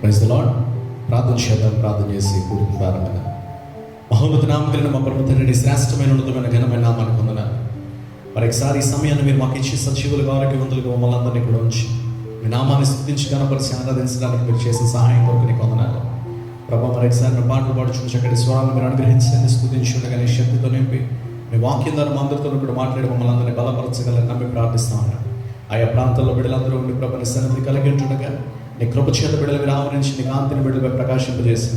Praise the lord. ప్రార్థన చేద్దాం. ప్రార్థన చేసి కూడికి ప్రారంభం. మహోన్నత నామం కలిగిన మా పరమ తండ్రి, శ్రేష్టమైన ఉన్నతమైన ఘనమైన నామానికి వందనాలు. మరొకసారి ఈ సమయాన్ని మీరు మాకు ఇచ్చి సజీవులుగా ఆరోగ్యవంతులుగా మమ్మల్ని అందరినీ కూడా ఉంచి మీ నామాన్ని స్తుతించి కనపరిచి ఆరాధించడానికి మీరు చేసిన సహాయం కొరకు నీకు వందనాలు ప్రభా. మరొకసారి మీ పాటలు పాడుచున్న చక్కటి స్వరాలను మీరు అనుగ్రహించండి. స్తుతించి ఉండగా నీ శక్తితో నింపి మీ వాక్యం ద్వారా మా అందరితో కూడా మాట్లాడి మమ్మల్ని అందరినీ బలపరచగలని నమ్మి ప్రార్థిస్తాను. ఆయా ప్రాంతాల్లో బిడ్డలందరూ ఉండి ప్రభు నీ సన్నిధి కలిగి ఉంటుండగా నీ కృప చేత బిడ్డలు మీరు ఆవరించి నీ కాంతిని బిడ్డలపై ప్రకాశింపజేసి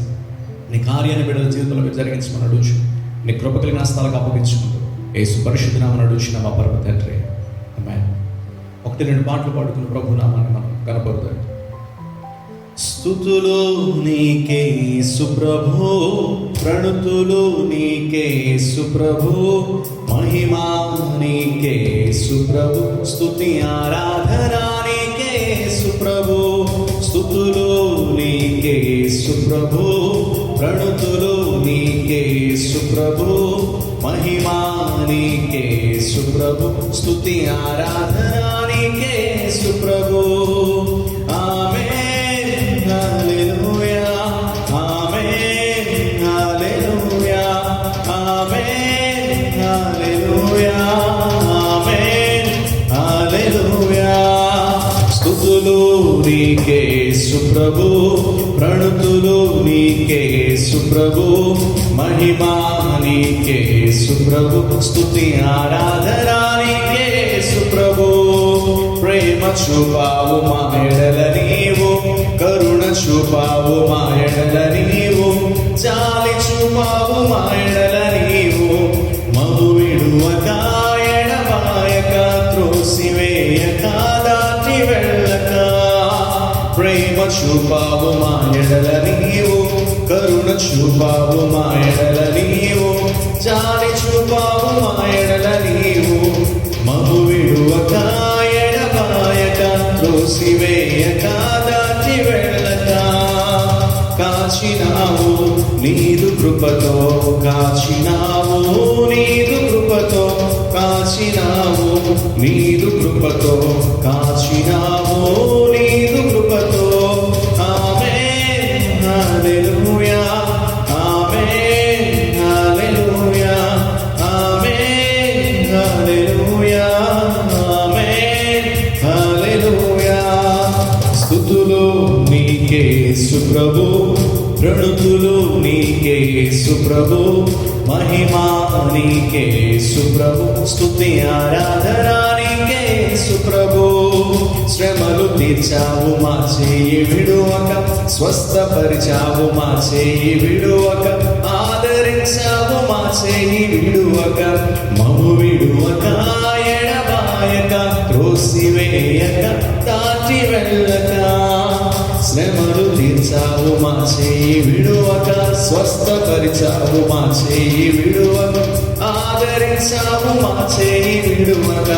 నీ కార్యాన్ని బిడ్డల జీవితంలో మీరు జరిగించమని అడుచు నీ కృప కలిగిన స్థలాలకు అప్పగించుకుంటూ యేసు పరిశుద్ధ నామమున అడుగుచున్న మా పరమ తండ్రి, ఆమేన్. 1-2 పాటలు పాడుకుని ప్రభు నామాన్ని మనం కనపరుద్దాం. స్తుతులు నీకే సుప్రభు, ప్రణుతులు నీకే సుప్రభు, మహిమా నీకే సుప్రభు, స్తుతి ఆరాధనా నీకే సుప్రభు. స్తుతులు నీకే సుప్రభు, ప్రణుతులు నీకే సుప్రభు, మహిమా నీకే సుప్రభు, స్తుతి ఆరాధనా నీకే సుప్రభు. ఆమేన్ హల్లెలూయా, ఆమేన్ హల్లెలూయా, ఆమేన్ హల్లెలూయా, ఆమేన్ హల్లెలూయా. స్తుతులు నీకే సుప్రభు, ప్రణుతులు నీకే సుప్రభు, మహిమా నీకే సుప్రభు, స్తుతి ఆరాధనా నీకే సుప్రభు. ప్రేమ చూపావు మా ఎడల నీవు, కరుణ చూపావు మా ఎడల నీవు, జాలి చూపావు మా ఎడల నీవు, మము విడువక ఎడబాయక త్రోసివేయక దాటి వెళ్ళక. ప్రేమ చూపావు మా ఎడల నీవు, కరుణ చూపావు మా ఎడల నీవు, జాలి చూపావు మా ఎడల నీవు, మము విడువక ఎడబాయక త్రోసివేయక దాటి వెళ్ళక. కాచినావు నీదు కృపతో, కాచినావు నీదు కృపతో, కాచినావు నీదు కృపతో, కాచినావు నీదు కృపతో. ఆమేన్ హల్లెలూయా, ఆమేన్ హల్లెలూయా, ఆమేన్ హల్లెలూయా, ఆమేన్ హల్లెలూయా. స్తుతులు నీకే సుప్రభు, ప్రణుతులు నీకే సుప్రభు, మహిమా నీకే సుప్రభు, స్తుతి ఆరాధనా నీకే సుప్రభు. శ్రమలు తీర్చావు మా చేయి విడువక, స్వస్థపరిచావు మా చేయి విడువక, ఆదరించావు మా చేయి విడువక, మము విడువక ఎడబాయక త్రోసివేయక దాటి వెళ్ళక. శ్రమలు తీర్చావు మా చేయి విడువక, స్వస్థపరిచావు మా చేయి విడువక, ఆదరించావు మా చేయి విడువక,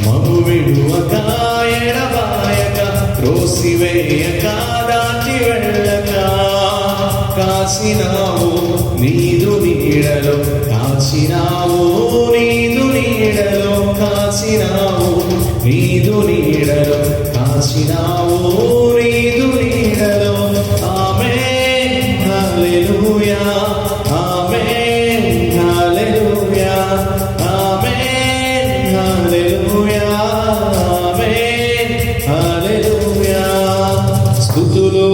మము విడువక ఎడబాయక త్రోసివేయక దాటి వెళ్ళక. కాచినావు నీదు నీడలో, కాచినావు నీదు నీడలో, కాచినావు నీదు నీడలో, కాచినావు నీదు నీడలో. ఆమేన్ హల్లెలూయా, ఆమేన్ హల్లెలూయా, ఆమేన్ హల్లెలూయా, ఆమేన్ హల్లెలూయా. స్తుతులు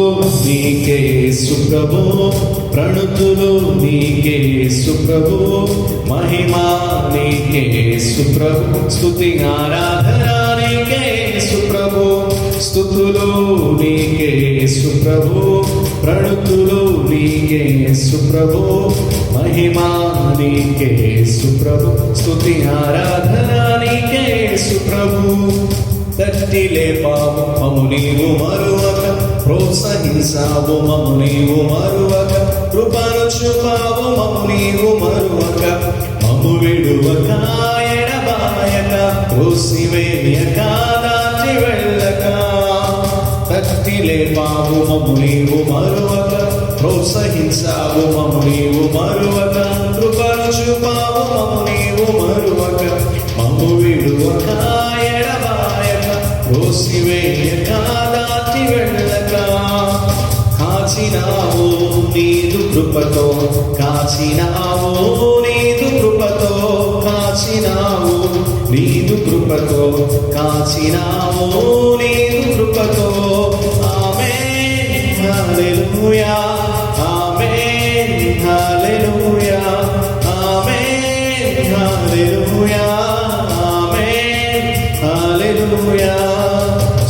నీకే సుప్రభు, ప్రణుతులు నీకే సుప్రభు, మహిమా నీకే సుప్రభు, స్తుతి ఆరాధనా నీకే సుప్రభు. స్తుతులు నీకే సుప్రభు, ప్రణుతులు నీకే సుప్రభు, మహిమా నీకే సుప్రభు, స్తుతి ఆరాధనా నీకే సుప్రభు. తట్టి లేపావు మము నీవు మరువక, ప్రోత్సహించావు మము నీవు మరువక, కృపను చూపావు మము నీవు మరువక, మము విడువక ఎడబాయక త్రోసివేయక దాటి వెళ్ళక. తట్టి లేపావు మము నీవు మరువక, ప్రోత్సహించావు మము నీవు మరువక, కృపను చూపావు మము నీవు మరువక, మము విడువక ఎడబాయక త్రోసివేయక దాటి వెళ్ళక. కాచినావు నీదు కృపతో, కాచినావు నీదు కృపతో, కాచినావు నీదు కృపతో, కాచినావు నీదు కృపతో. ఆమేన్ హల్లెలూయా, ఆమేన్ హల్లెలూయా, ఆమేన్ హల్లెలూయా, ఆమేన్ హల్లెలూయా.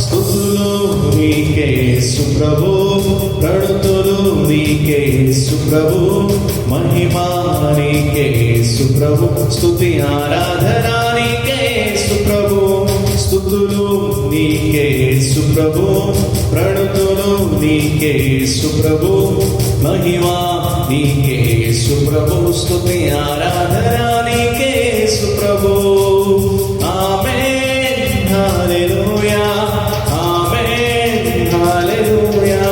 స్తుతులు నీకే సుప్రభు, ప్రణతులు నీకే సుప్రభు, మహిమా నీకే సుప్రభు, స్తుతి ఆరాధన నీకే సుప్రభు. స్తుతులు నీకే సుప్రభు, ప్రణతులు నీకే సుప్రభు, మహిమా నీకే సుప్రభు, స్తుతి ఆరాధన నీకే సుప్రభు. ఆమేన్ హల్లెలూయా, ఆమేన్ హల్లెలూయా,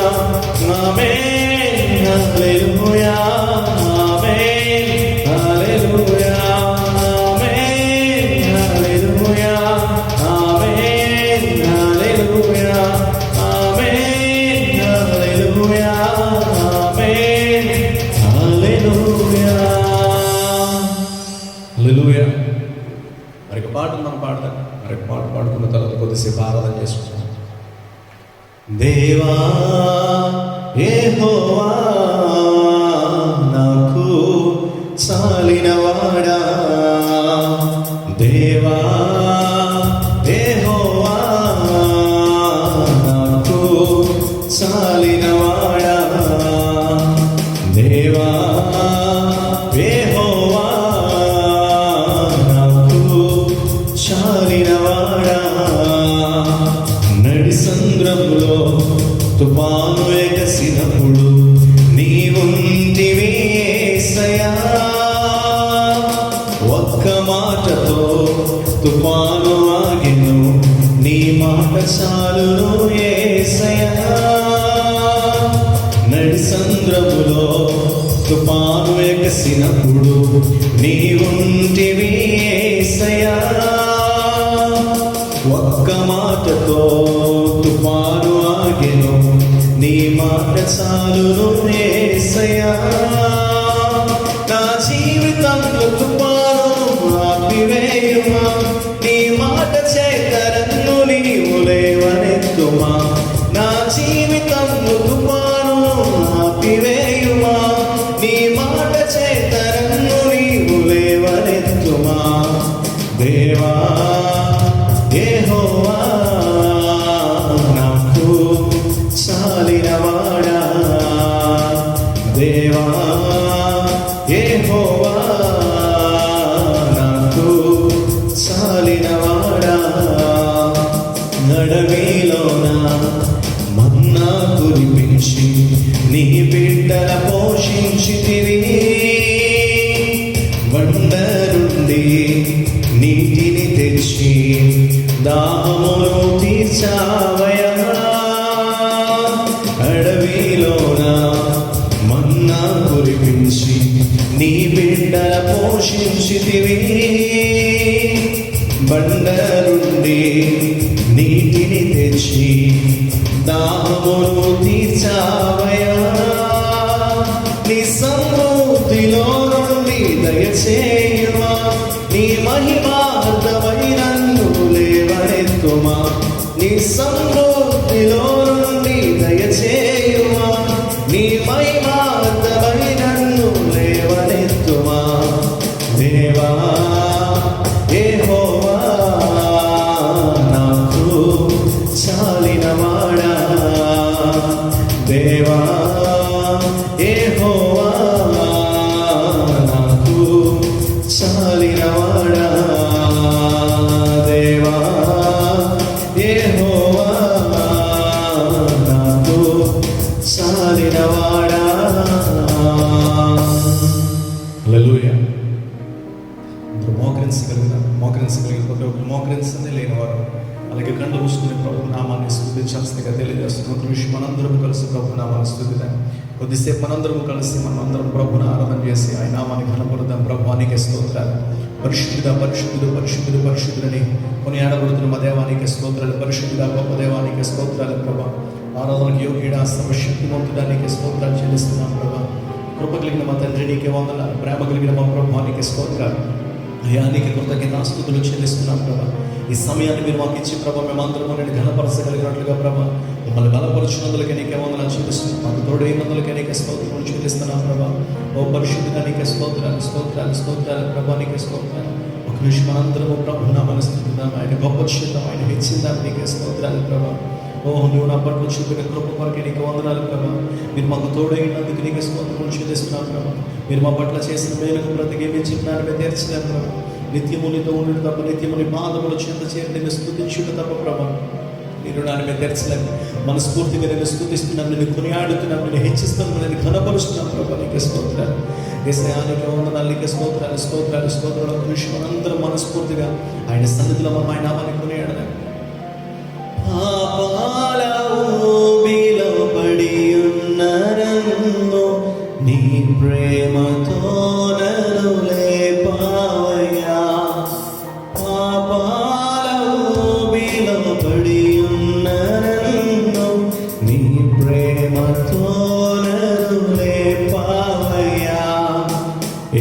ఆమేన్ హల్లెలూయా, ఆమేన్ హల్లెలూయా, ఆమేన్ హల్లెలూయా, ఆమేన్ హల్లెలూయా, ఆమేన్ హల్లెలూయా, ఆమేన్ హల్లెలూయా. హల్లెలూయా. మరొక పాట మనం పాడదాం. మరొక పాట పాడుకున్న తర్వాత కొద్దిసేపు ఆరాధన చేసుకుంటాం. దేవా యెహోవా నాకు చాలినవాడా, దేవా యెహోవా నాకు చాలినవాడా, దేవా యెహోవా నాకు చాలినవాడా. నడి సంద్రంలో తుఫాను ఎగసినప్పుడు నీవుంటివి యేసయ్యా, ఒక్క మాటతో తుఫాను ఆగెను, నీ మాట చాలును యేసయ్యా. నడి సంద్రములో తుఫాను ఎగసినప్పుడు నీవుంటివి యేసయ్యా, ఒక్క మాటతో తుఫాను ఆగెను, నీ మాట చాలును యేసయ్యా. నా జీవితంలో తుఫాను ఆపివేయుమా, నీ మాట చేతరన్ను నీవు లేవనెత్తుమా. నా జీవితంలో తుఫాను ఆపివేయుమా, నీ మాట చేతరన్ను నీవు లేవనెత్తుమా. దేవా యెహోవా నాకు చాలినవాడా, దేవా యెహోవా నాకు చాలినవాడా. నడవిలోన మన్నా కురిపించి నీ బిడ్డల పోషించితివి, బండరుండి నీటిని తెచ్చి దాహమును తీర్చావయా. అడవిలోన మన్నా కురిపించి నీ బిడ్డల పోషించితివి, బండరుండి నీటిని తెచ్చి దాహమును తీర్చావయా. నీ సమృద్ధిలో నుండి దయచేయుమా, నీ మహిమార్థమై నన్ను లేవనెత్తుమా. నీ సమృద్ధిలో నుండి దయచేయుమా, నీ మహిమార్థమై నన్ను లేవనెత్తుమా. దేవా యెహోవా నాకు చాలినవాడా, దేవా యెహోవా నాకు చాలినవాడా, దేవా యెహోవా నాకు చాలినవాడా. హల్లెలూయా. మోకరించగలిగిన మోకరించనే లేనివారు అలాగే కళ్ళు మూసుకుని ప్రభు నామాన్ని స్తుతించాల్సిందిగా తెలియజేస్తున్న ఒక విషయం మనందరం కలిసి ప్రభు నామాన్ని స్తుతిద్దాం. కొద్దిసేపు మనందరం కలిసి ప్రభుని ఆరాధన చేసి ఆయన నామాన్ని ఘనపరుద్దాం. ప్రభువానికి స్తోత్రాలు. పరిశుద్ధుడా పరిశుద్ధుడు పరిశుద్ధుడు పరిశుద్ధులని కొనియాడబడుతున్న మా దేవానికి స్తోత్రాలు. పరిశుద్ధుడా గొప్ప దేవానికి స్తోత్రాలు ప్రభా. ఆరాధనకు యోగ్యుడా సర్వశక్తిమంతుడానికి స్తోత్రాలు చెల్లిస్తున్నాం ప్రభా. కృప కలిగిన మా తండ్రి నీకే వందనాలు. ప్రేమ కలిగిన మా ప్రభువానికి స్తోత్రాలు. అయానికి కృతజ్ఞతాస్తుతులు చెల్లిస్తున్నాం ప్రభా. ఈ సమయాన్ని మీరు మాకు ఇచ్చి ప్రభా మేమందరం నేను ఘనపరచగలిగినట్లుగా ప్రభా మమ్మల్ని బలపరుచున్నందులకే నీకే వందనాలు చెల్లిస్తున్నాం. మాకు తోడైనందులకే నీకే స్తోత్రాలు చెల్లిస్తున్నాం ప్రభా. ఓ పరిశుద్ధుడా నీకే స్తోత్రాలు స్తోత్రాలు స్తోత్రాలు ప్రభా నీకే స్తోత్రాలు. ఒక నిమిషం మనందరము ప్రభు నామాన్ని స్తుతిద్దాం. ఆయన గొప్ప చేద్దాం, ఆయన హెచ్చిందాం. నీకే స్తోత్రాలు ప్రభా. ఓహ్ నువ్వు నా పట్ల చూపిన కృప కొరకే నీకు వందనాలు ప్రభా. మీరు మాకు తోడైనందుకు నీకు స్తోత్రాలు చెల్లిస్తున్నాం ప్రభా. మీరు మా పట్ల చేసిన మేలుకు ప్రతికేమి చెప్పినారు మేము తీర్చలేము ప్రభా. నిత్యము నీతో ఉండుట తప్ప, నిత్యము నీ పాదముల చెంత చేరి నేను స్తుతించుట తప్ప ప్రభా నేను నాన్న మేము తెరచలేము. మనస్ఫూర్తిగా నేను స్తుతిస్తున్నాను, నేను కొనియాడుతున్నాను, నేను హెచ్చిస్తున్నాను, నేను ఘనపరుస్తున్నాను ప్రభా. నీకు స్తోత్రాలు. యేసయ్యానికి వందనాలు, నీకు స్తోత్రాలు స్తోత్రాలు స్తోత్రాలు. కృష్ణ మనందరం మనస్ఫూర్తిగా ఆయన సన్నిధిలో మనం ఆయన నామాన్ని కొనియాడదాం. పాపాల ఊబిలో పడి ఉన్న నన్ను నీ ప్రేమతో నన్ను లేపావయ్యా. పాపాల ఊబిలో పడి ఉన్న నన్ను నీ ప్రేమతో నన్ను లేపావయ్యా.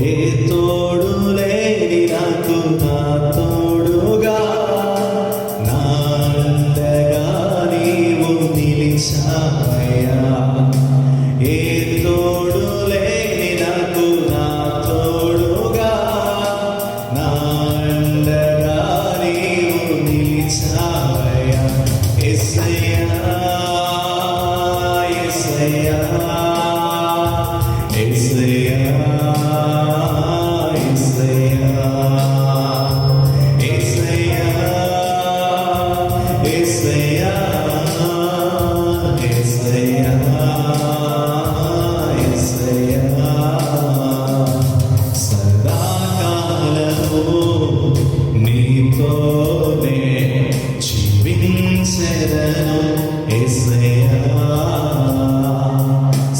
ఏ తోడు లేని నాకు నా తోడుగా నిలిచావయ్యా. ఏ తోడు లేని నాకు నా తోడుగా నా అండగా నీవు నిలిచావయ్యా. యేసయ్యా యేసయ్యా యేసయ్యా యేసయ్యా యేసయ్యా సదాకాలము నీతోనే జీవించెదను యేసయ్యా.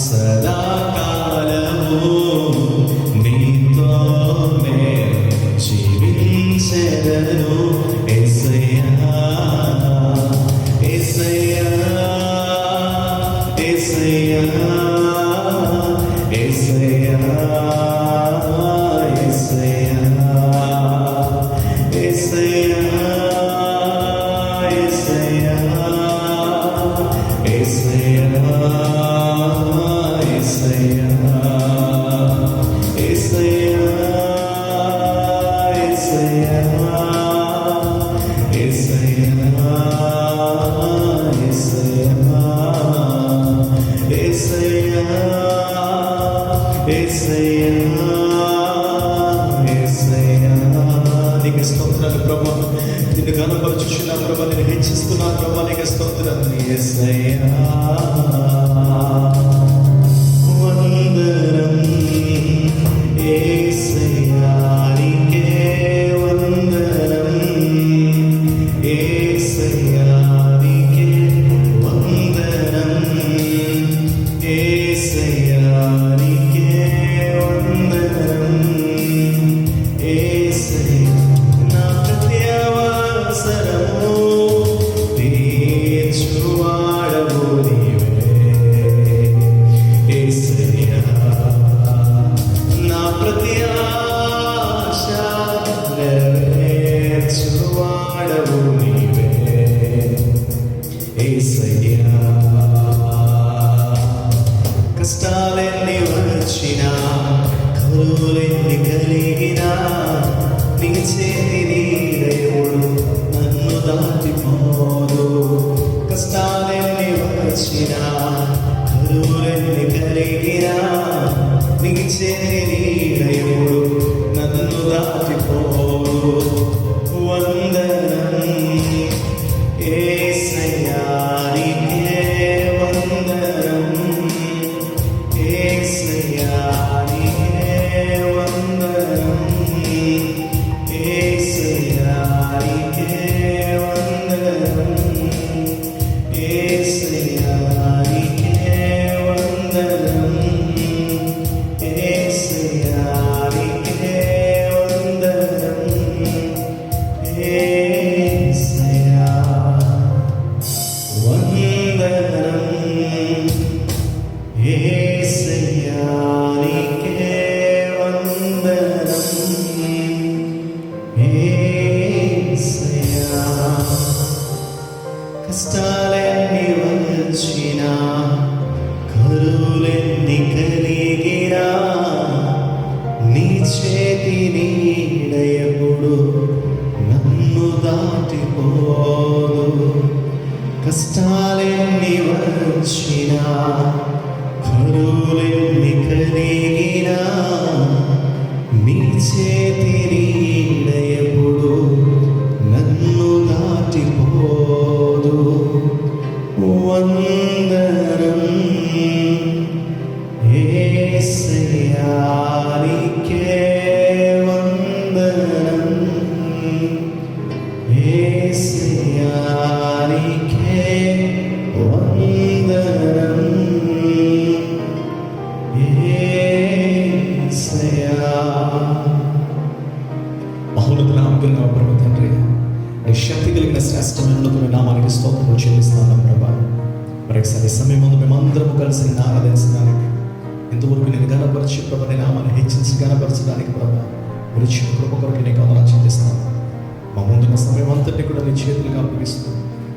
సదాకాలము నీతోనే జీవించెదను యేసయ్యా. యేసయ్యా యేసయ్యా యేసయ్యా యేసయ్యా యేసయ్యా యేసయ్యా యేసయ్యా యేసయ్యా యేసయ్యా యేసయ్యా నీకు స్తోత్రాలు ప్రభా. నిన్ను ఘనపరచుచున్నా ప్రభా, నేను హెచ్చిస్తున్నా ప్రభా. నీకు స్తోత్రాలు యేసయ్యా. వందనం యేసయ్యా నీకే వందనం. యేసయ్యా నీకే వందనం. యేసయ్యా నీకే వందనం. యేసయ్యా నా ప్రత్యవసరము తీర్చువాడవు నీవే. యేసయ్యా నా ప్రతి ఆశ నెరవేర్చువాడవు నీవే. యేసయ్యా కష్టాలెన్ని వచ్చినా కరువులెన్ని కలిగినా నీ చేతి నీడయుడు నన్ను దాటిపోదు. కష్టాలెన్ని వచ్చినా కరువులెన్ని కలిగినా నీ చేతి నీడయుడు నన్ను దాటిపోదు. వందనం యేసయ్యా నీకే వందనం. యేసయ్యా నీకే వందనం. యేసయ్యా నీకే వందనం. యేసయ్యా నీకే కరువులెన్ని కలిగినా నీ చేతి నీడ ఎప్పుడు నన్ను దాటిపోదు. కష్టాలెన్ని వచ్చినా కరువులెన్ని కలిగినా నీ చేతి నీడ ఎప్పుడు నన్ను దాటిపోదు. వందనం యేసయ్యా నీకే వందనం, యేసయ్యా నీకే వందనం, యేసయ్యా. మహోన్నత నామమున ప్రభు తండ్రి, నీ శక్తి కలిగిన శ్రేష్టమైన ఉన్నతమైన నామానికి స్తోత్రం చెల్లిస్తున్నాను ప్రభా. మరొకసారి సమయం ముందు మేమందరము కలిసి నిన్ను ఆరాధించడానికి, ఇంతవరకు నేను గణపరిచి ప్రభు నీ నామాన్ని హెచ్చించి గణపరచడానికి ప్రభా మీరు ఇచ్చిన కృప కొరకు నీకు వందనాలు చెల్లిస్తున్నాను. మా ముందున్న సమయం అంతటి కూడా నీ చేతులకు అప్పగిస్తూ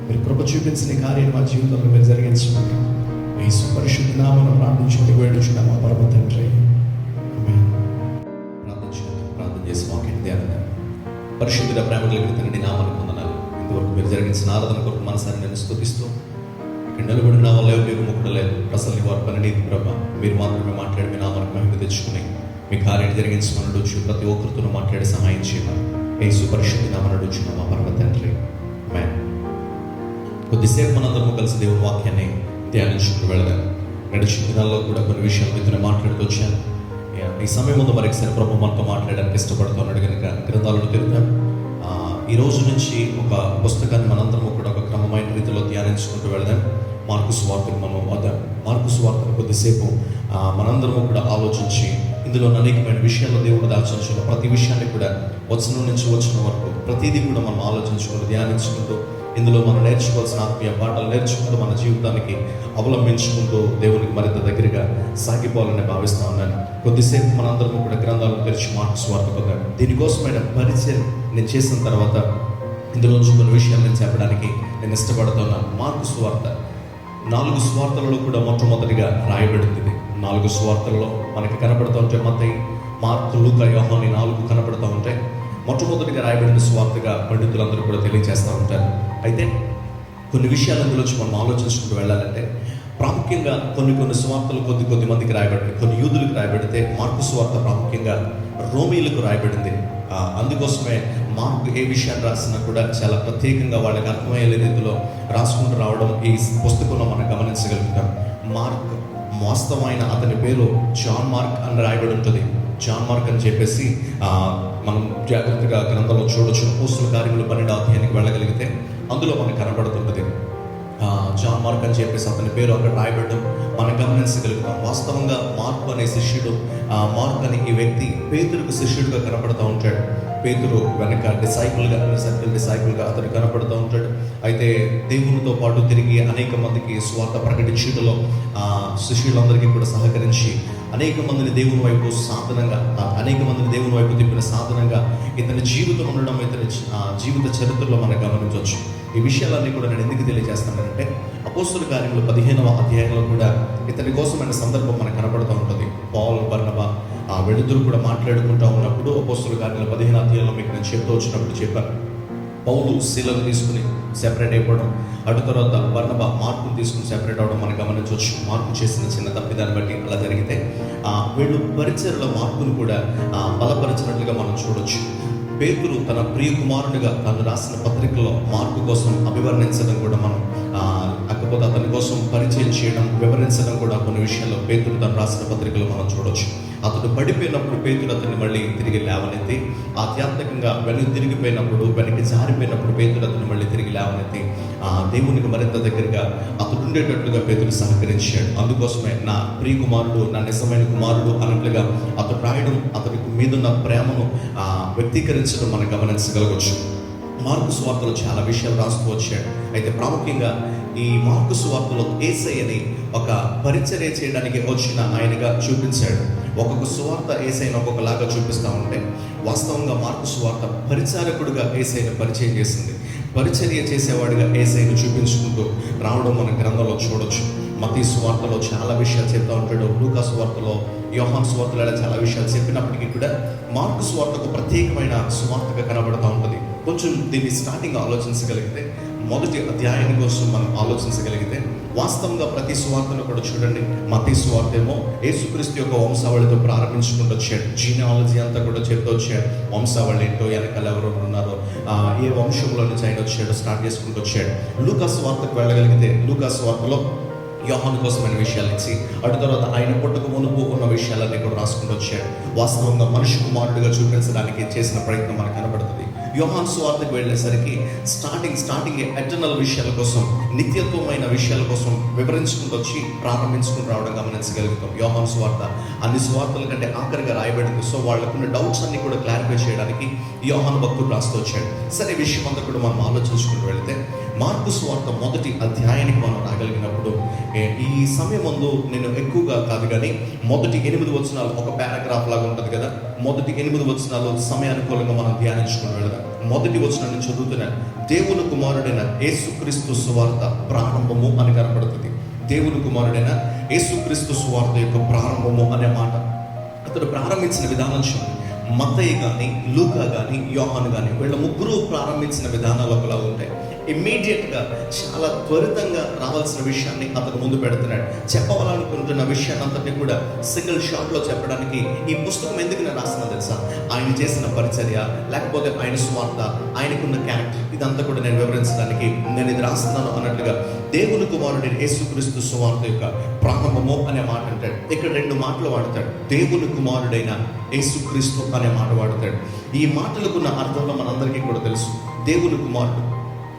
మీరు కృప చూపించిన కార్యాన్ని మా జీవితంలో మీరు జరిగించండి. యేసు పరిశుద్ధ నామమున ప్రార్థించుకుంటూ వేడుచున్నాం మా పరమ తండ్రి, ఆమేన్. ప్రార్థన చేసి వాక్యం ధ్యానం. పరిశుద్ధుల ప్రేమ కలిగిన తండ్రి నామాన్ని పొందనాలు. ఇంతవరకు మీరు జరిగించిన ఆరాధన కొరకు మనసారి నేను స్తుతిస్తూ ఇక్కడ నిలబడి నా వల్ల ఉపయోగం ఒకటి లేదు. ప్రసల్ని వారి పని ప్రభా మీరు మాత్రమే మాట్లాడి మీ నామానికి మహిమ తెచ్చుకుని మీ కార్యాన్ని జరిగించమని అడుచు ప్రతి ఒక్కరితో మాట్లాడి సహాయం చేయమని యేసు పరిశుద్ధ నామమున అడుగుచున్నాం మా పరమ తండ్రి, ఆమేన్. కొద్దిసేపు మనందరము కలిసి దేవుని వాక్యాన్ని ధ్యానించుకుని వెళదాం. గడిచిన దినాల్లో కూడా కొన్ని విషయాలు మీతో మాట్లాడుతూ వచ్చాను. ఈ సమయం ముందు మరొకసారి ప్రభు మనతో మాట్లాడడానికి ఇష్టపడుతున్నాడు కనుక గ్రంథాలను తిరుగుతాం. ఈ రోజు నుంచి ఒక పుస్తకాన్ని మనందరము కూడా ఒక క్రమమైన రీతిలో ధ్యానించుకుంటూ వెళదాం. మార్కు సువార్తను మనం మార్కు సువార్తను కొద్దిసేపు మనందరము కూడా ఆలోచించి ఇందులో అనేకమైన విషయాల్లో దేవుడు దాల్చిన ప్రతి విషయాన్ని కూడా వచనం నుంచి వచ్చిన వరకు ప్రతిదీ కూడా మనం ఆలోచించుకుంటూ ధ్యానించుకుంటూ ఇందులో మనం నేర్చుకోవాల్సిన ఆత్మీయ పాఠాలు నేర్చుకుంటూ మన జీవితానికి అవలంబించుకుంటూ దేవునికి మరింత దగ్గరగా సాగిపోవాలని భావిస్తా ఉన్నాను. కొద్దిసేపు మనందరం కూడా గ్రంథాలను తెరిచి మార్కు సువార్త పొందాం. దీనికోసమైన పరిచయం నేను చేసిన తర్వాత ఇందులోంచి కొన్ని విషయాలు నేను చెప్పడానికి నేను ఇష్టపడుతున్నాను. మార్కు సువార్త 4 సువార్తలలో కూడా మొట్టమొదటిగా రాయబడింది. 4 సువార్తలలో మనకి కనపడుతూ ఉంటే మత్తయి, మార్కు, లూకా, యోహాను 4 కనపడుతూ ఉంటాయి. మొట్టమొదటిగా రాయబడిన సువార్తగా పండితులందరూ కూడా తెలియజేస్తూ ఉంటారు. అయితే కొన్ని విషయాలు అందులోంచి మనం ఆలోచించుకుంటూ వెళ్ళాలంటే ప్రాముఖ్యంగా కొన్ని సువార్తలు కొద్ది మందికి రాయబడింది. కొన్ని యూదులకు రాయబడితే మార్కు సువార్త ప్రాముఖ్యంగా రోమీలకు రాయబడింది. అందుకోసమే మార్కు ఏ విషయాన్ని రాసినా కూడా చాలా ప్రత్యేకంగా వాళ్ళకి అర్థమయ్యే రీతిలో రాసుకుంటూ రావడం ఈ పుస్తకంలో మనం గమనించగలుగుతాం. మార్క్ వాస్తవమైన అతని పేరు జాన్ మార్క్ అని రాయబడి ఉంటుంది. జాన్ మార్క్ అని చెప్పేసి మనం జాగ్రత్తగా గ్రంథంలో చూడొచ్చు. అపోస్తలుల కార్యములు 12వ అధ్యాయానికి వెళ్ళగలిగితే అందులో మనకు కనబడుతుంటుంది. జాన్ మార్క్ అని చెప్పేసి అతని పేరు అక్కడ రాయబడడం మనం గమనించగలుగుతాం. వాస్తవంగా మార్కు అనే శిష్యుడు, మార్క్ అనే ఈ వ్యక్తి పేతురుకు శిష్యుడిగా కనపడుతూ ఉంటాడు. పేతురు వెనక డిసైపుల్గా అతను కనపడుతూ ఉంటాడు. అయితే దేవునితో పాటు తిరిగి అనేక మందికి స్వార్థ ప్రకటించడంలో శిష్యులందరికీ కూడా సహకరించి అనేక మందిని దేవుని వైపు తిప్పిన సాధనంగా ఇతని జీవితం ఉండడం, ఇతని జీవిత చరిత్రలో మనం గమనించవచ్చు. ఈ విషయాలన్నీ కూడా నేను ఎందుకు తెలియజేస్తానంటే అపోస్తలుల కార్యములు 15వ అధ్యాయంలో కూడా ఇతని కోసమైన సందర్భం మనకు కనపడుతూ ఉంటుంది. పౌలు, బర్నబా వీళ్ళిద్దరూ కూడా మాట్లాడుకుంటూ ఉన్నప్పుడు అపోస్తలుల కార్యములు 15వ అధ్యాయంలో మీకు నేను చెప్తూ వచ్చినప్పుడు చెప్పాను. పౌలు శీలను తీసుకుని సెపరేట్ అయిపోవడం, అటు తర్వాత బర్నబా మార్కును తీసుకుని సెపరేట్ అవ్వడం మనం గమనించవచ్చు. మార్కు చేసిన చిన్న తప్పిదాన్ని బట్టి అలా జరిగితే వీళ్ళు పరిచర్లో మార్కును కూడా బలపరిచినట్లుగా మనం చూడొచ్చు. పేతురు తన ప్రియ కుమారుడిగా తను రాసిన పత్రికలో మార్కు కోసం అభివర్ణించడం కూడా మనం కాకపోతే అతని కోసం పరిచయం చేయడం, వివరించడం కూడా కొన్ని విషయాల్లో పేతురు తను రాసిన పత్రికలో మనం చూడొచ్చు. అతడు పడిపోయినప్పుడు పేతురు అతన్ని మళ్ళీ తిరిగి లేవనెత్తి, ఆధ్యాత్మికంగా వెనక్కి జారిపోయినప్పుడు పేతురు అతన్ని మళ్ళీ తిరిగి లేవనెత్తి దేవునికి మరింత దగ్గరగా అతడు ఉండేటట్లుగా పేతురు సహకరించాడు. అందుకోసమే నా ప్రియ కుమారుడు, నా నిజమైన కుమారుడు అన్నట్లుగా అతడు రాయడం, అతనికి మీదున్న ప్రేమను వ్యక్తీకరించడం మనం గమనించగలగవచ్చు. మార్కు సువార్తలో చాలా విషయాలు రాస్తూ వచ్చాడు. అయితే ప్రాముఖ్యంగా ఈ మార్కు సువార్తలో యేసయ్యని ఒక పరిచర్య చేయడానికి వచ్చిన ఆయనగా చూపించాడు. ఒక్కొక్క సువార్త యేసయ్యను ఒక్కొక్కలాగా చూపిస్తూ ఉంటే వాస్తవంగా మార్కు సువార్త పరిచారకుడిగా యేసయ్యను పరిచయం చేసింది. పరిచర్య చేసేవాడిగా యేసయ్యను చూపించుకుంటూ రావడం మన గ్రంథంలో చూడొచ్చు. మత్తయి సువార్తలో చాలా విషయాలు చెప్తా ఉంటాడు, లూకా సువార్తలో, యోహాను సువార్తలో ఇలా చాలా విషయాలు చెప్పినప్పటికీ కూడా మార్కు సువార్తకు ప్రత్యేకమైన సువార్తగా కనబడుతూ ఉంటుంది. కొంచెం దీన్ని స్టార్టింగ్ ఆలోచించగలిగితే, మొదటి అధ్యాయం కోసం మనం ఆలోచించగలిగితే, వాస్తవంగా ప్రతి సువార్తను కూడా చూడండి. మత్తయి సువార్త ఏమో యేసుక్రీస్తు యొక్క వంశావళితో ప్రారంభించుకుంటూ వచ్చాడు. జీనియాలజీ అంతా కూడా చెప్తూ వచ్చాడు. వంశావళి ఏంటో, వెనకాల ఎవరు ఉన్నారో, ఏ వంశంలో నుంచి ఆయన వచ్చాడో స్టార్ట్ చేసుకుంటూ వచ్చాడు. లూకా సువార్తకు వెళ్ళగలిగితే, లూకా సువార్తలో యోహాను కోసమైన విషయాలు ఇచ్చి, అటు తర్వాత ఆయన పుట్టక మునుపు ఉన్న విషయాలన్నీ కూడా రాసుకుంటూ వచ్చాడు. వాస్తవంగా మనిషి కుమారుడిగా చూపించడానికి చేసిన ప్రయత్నం మనకు కనబడుతుంది. యోహాను సువార్తకు వెళ్ళేసరికి స్టార్టింగ్ ఎటర్నల్ విషయాల కోసం, నిత్యత్వమైన విషయాల కోసం వివరించుకుంటూ వచ్చి ప్రారంభించుకుని రావడం గమనించగలుగుతాం. యోహాను సువార్త అన్ని సువార్తల కంటే ఆఖరిగా రాయబడింది. సో వాళ్ళకున్న డౌట్స్ అన్ని కూడా క్లారిఫై చేయడానికి యోహాను భక్తుడు రాస్తూ వచ్చాడు. సరే, విషయం అంతా కూడా మనం ఆలోచించుకుంటూ వెళితే, మార్కు సువార్త మొదటి అధ్యాయానికి మనం రాగలిగినప్పుడు, ఈ సమయం ముందు నేను ఎక్కువగా కాదు కానీ మొదటి 8 వచనాలు ఒక పారాగ్రాఫ్ లాగా ఉంటుంది కదా, మొదటి 8 వచనాలు సమయానుకూలంగా మనం ధ్యానించుకుని వెళదాం. మొదటి వచనం నుంచి చదువుతున్నాను. దేవుని కుమారుడైన యేసుక్రీస్తు సువార్త ప్రారంభము అని కనపడుతుంది. దేవుని కుమారుడైన యేసుక్రీస్తు సువార్త యొక్క ప్రారంభము అనే మాట అతడు ప్రారంభించిన విధానం చూడండి. మత్తయి కానీ, లూకా కానీ, యోహాను కానీ, వీళ్ళ ముగ్గురు ప్రారంభించిన విధానాలు ఒకలా ఉంటాయి. ఇమ్మీడియట్గా చాలా త్వరితంగా రావాల్సిన విషయాన్ని అతను ముందు పెడుతున్నాడు. చెప్పవాలనుకుంటున్న విషయాన్ని అంతటి కూడా సింగిల్ షాట్లో చెప్పడానికి ఈ పుస్తకం ఎందుకు నేను రాస్తున్నా తెలుసా? ఆయన చేసిన పరిచర్య, లేకపోతే ఆయన సువార్త, ఆయనకున్న క్యారెక్టర్, ఇదంతా కూడా నేను వివరించడానికి నేను ఇది రాస్తున్నాను అన్నట్లుగా దేవుని కుమారుడైన యేసుక్రీస్తు సువార్త యొక్క ప్రారంభము అనే మాట అంటాడు. ఇక్కడ 2 మాటలు వాడతాడు. దేవుని కుమారుడైన యేసుక్రీస్తు అనే మాట వాడతాడు. ఈ మాటలకున్న అర్థంలో మనందరికీ కూడా తెలుసు. దేవుని కుమారుడు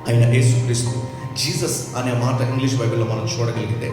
ఆయన యేసుక్రీస్తు. జీసస్ అనే మాట ఇంగ్లీష్ బైబిల్లో మనం చూడగలిగితే,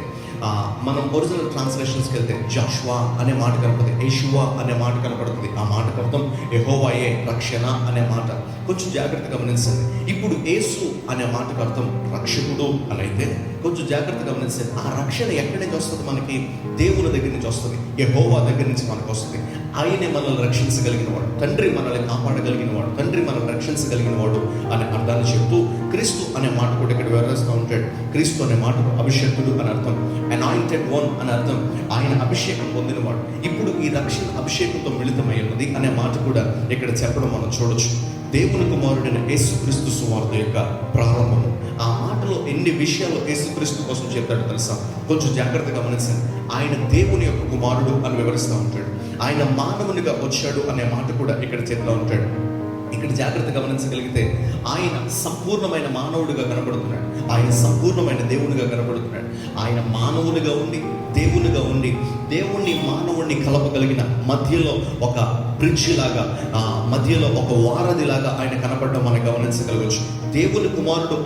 మనం ఒరిజినల్ ట్రాన్స్లేషన్స్కి వెళ్తే జాషువా అనే మాట కనపడుతుంది, యేషువా అనే మాట కనపడుతుంది. ఆ మాటకు అర్థం యెహోవాయే రక్షణ అనే మాట. కొంచెం జాగ్రత్తగా గమనించండి. ఇప్పుడు యేసు అనే మాటకు అర్థం రక్షకుడు అని అయితే, కొంచెం జాగ్రత్తగా గమనించండి. ఆ రక్షణ ఎక్కడి నుంచి వస్తుంది? మనకి దేవుని దగ్గర నుంచి వస్తుంది, యెహోవా దగ్గర నుంచి మనకు వస్తుంది. ఆయనే మనల్ని రక్షించగలిగిన వాడు, తండ్రి మనల్ని కాపాడగలిగిన వాడు, తండ్రి మనల్ని రక్షించగలిగిన వాడు అనే అర్థాన్ని చెప్తూ క్రీస్తు అనే మాట కూడా ఇక్కడ వివరిస్తూ ఉంటాడు. క్రీస్తు అనే మాటకు అభిషేకుడు అని అర్థం, అనాయింటెడ్ వన్ అని అర్థం, ఆయన అభిషేకం పొందినవాడు. ఇప్పుడు ఈ రక్షణ అభిషేకంతో మిళితమై ఉన్నది అనే మాట కూడా ఇక్కడ చెప్పడం మనం చూడొచ్చు. దేవుని కుమారుడైన యేసుక్రీస్తు సువార్త యొక్క ప్రారంభము. ఆ మాటలో ఎన్ని విషయాలు యేసుక్రీస్తు కోసం చెప్తాడో తెలుసా? కొంచెం జాగ్రత్తగా గమనించండి. ఆయన దేవుని యొక్క కుమారుడు అని వివరిస్తూ ఉంటాడు. ఆయన మానవునిగా వచ్చాడు అనే మాట కూడా ఇక్కడ చెప్తూ ఉంటాడు. ఇక్కడ జాగ్రత్తగా గమనించగలిగితే ఆయన సంపూర్ణమైన మానవుడిగా కనబడుతున్నాడు, ఆయన సంపూర్ణమైన దేవునిగా కనబడుతున్నాడు. ఆయన మానవునిగా ఉండి, దేవునిగా ఉండి, దేవుణ్ణి మానవుణ్ణి కలపగలిగిన మధ్యలో ఒక బ్రిడ్జ్ లాగా, మధ్యలో ఒక వారధిలాగా ఆయన కనపడడం మనం గమనించగలగచ్చు. దేవుని కుమారుడు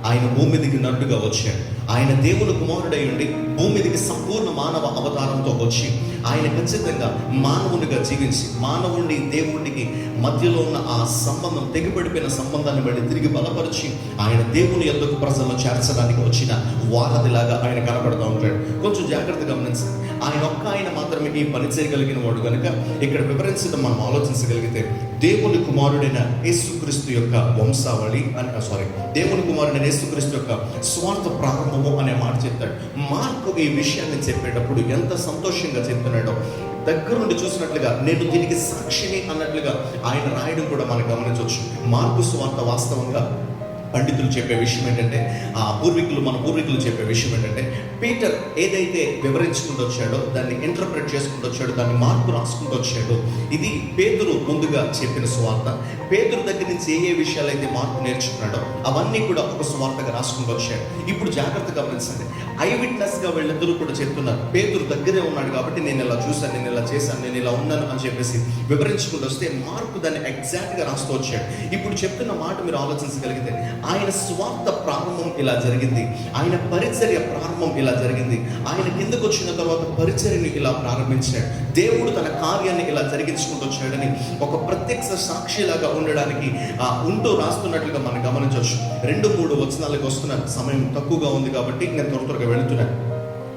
ఆయన భూమి మీదకి నరుడుగా వచ్చాడు. ఆయన దేవుని కుమారుడై ఉండి భూమి మీదకి సంపూర్ణ మానవ అవతారంతో వచ్చి ఆయన ఖచ్చితంగా మానవునిగా జీవించి, మానవుడిని దేవుడికి మధ్యలో ఉన్న ఆ సంబంధం, తెగిపడిపోయిన సంబంధాన్ని బట్టి తిరిగి బలపరిచి ఆయన దేవుని యొద్దకు ప్రజలను చేర్చడానికి వచ్చిన వారధిలాగా ఆయన కనపడుతూ ఉంటాడు. కొంచెం జాగ్రత్తగా గమనించండి. ఆయన మాత్రమే ఈ పని చేయగలిగిన వాడు కనుక ఇక్కడ వివరించడం మనం ఆలోచించగలిగితే, దేవుని కుమారుడైన యేసుక్రీస్తు యొక్క వంశావళి దేవుని కుమారుడైన యేసుక్రీస్తు యొక్క స్వార్థ ప్రారంభము అనే మాట చెప్తాడు. మార్కు ఈ విషయాన్ని చెప్పేటప్పుడు ఎంత సంతోషంగా చెప్తున్నాడో, దగ్గరుండి చూసినట్లుగా నేను దీనికి సాక్షిని అన్నట్లుగా ఆయన రాయడం కూడా మనం గమనించవచ్చు. మార్కు సువార్త వాస్తవంగా పండితులు చెప్పే విషయం ఏంటంటే, మన పూర్వీకులు చెప్పే విషయం ఏంటంటే, పీటర్ ఏదైతే వివరించుకుంటూ వచ్చాడో, దాన్ని ఇంటర్ప్రెట్ చేసుకుంటూ వచ్చాడో, దాన్ని మార్పు రాసుకుంటూ వచ్చాడో, ఇది పేతురు ముందుగా చెప్పిన సువార్త. పేతురు దగ్గర నుంచి ఏ విషయాలు అయితే మార్పు నేర్చుకున్నాడో అవన్నీ కూడా ఒక సువార్తగా రాసుకుంటూ వచ్చాడు. ఇప్పుడు జాగ్రత్తగా గమనించండి. ఐ విట్నెస్గా వీళ్ళందరూ కూడా చెప్తున్నారు, పేతురు దగ్గరే ఉన్నాడు కాబట్టి నేను ఇలా చూశాను, నేను ఇలా చేశాను, నేను ఇలా ఉన్నాను అని చెప్పేసి వివరించుకుంటూ వస్తే, మార్పు దాన్ని ఎగ్జాక్ట్గా రాస్తూ వచ్చాడు. ఇప్పుడు చెప్తున్న మాట మీరు ఆలోచించగలిగితే, ఆయన స్వార్థ ప్రారంభం ఇలా జరిగింది, ఆయన పరిచర్య ప్రారంభం ఇలా జరిగింది, ఆయన కిందకు వచ్చిన తర్వాత పరిచర్యని ఇలా ప్రారంభించాడు, దేవుడు తన కార్యాన్ని ఇలా జరిగించుకుంటూ వచ్చాడని ఒక ప్రత్యక్ష సాక్షిలాగా ఉండడానికి ఉంటూ రాస్తున్నట్లుగా మనం గమనించవచ్చు. 2-3 వచనాలకు వస్తున్నాను, సమయం తక్కువగా ఉంది కాబట్టి నేను త్వరగా వెళుతున్నాను.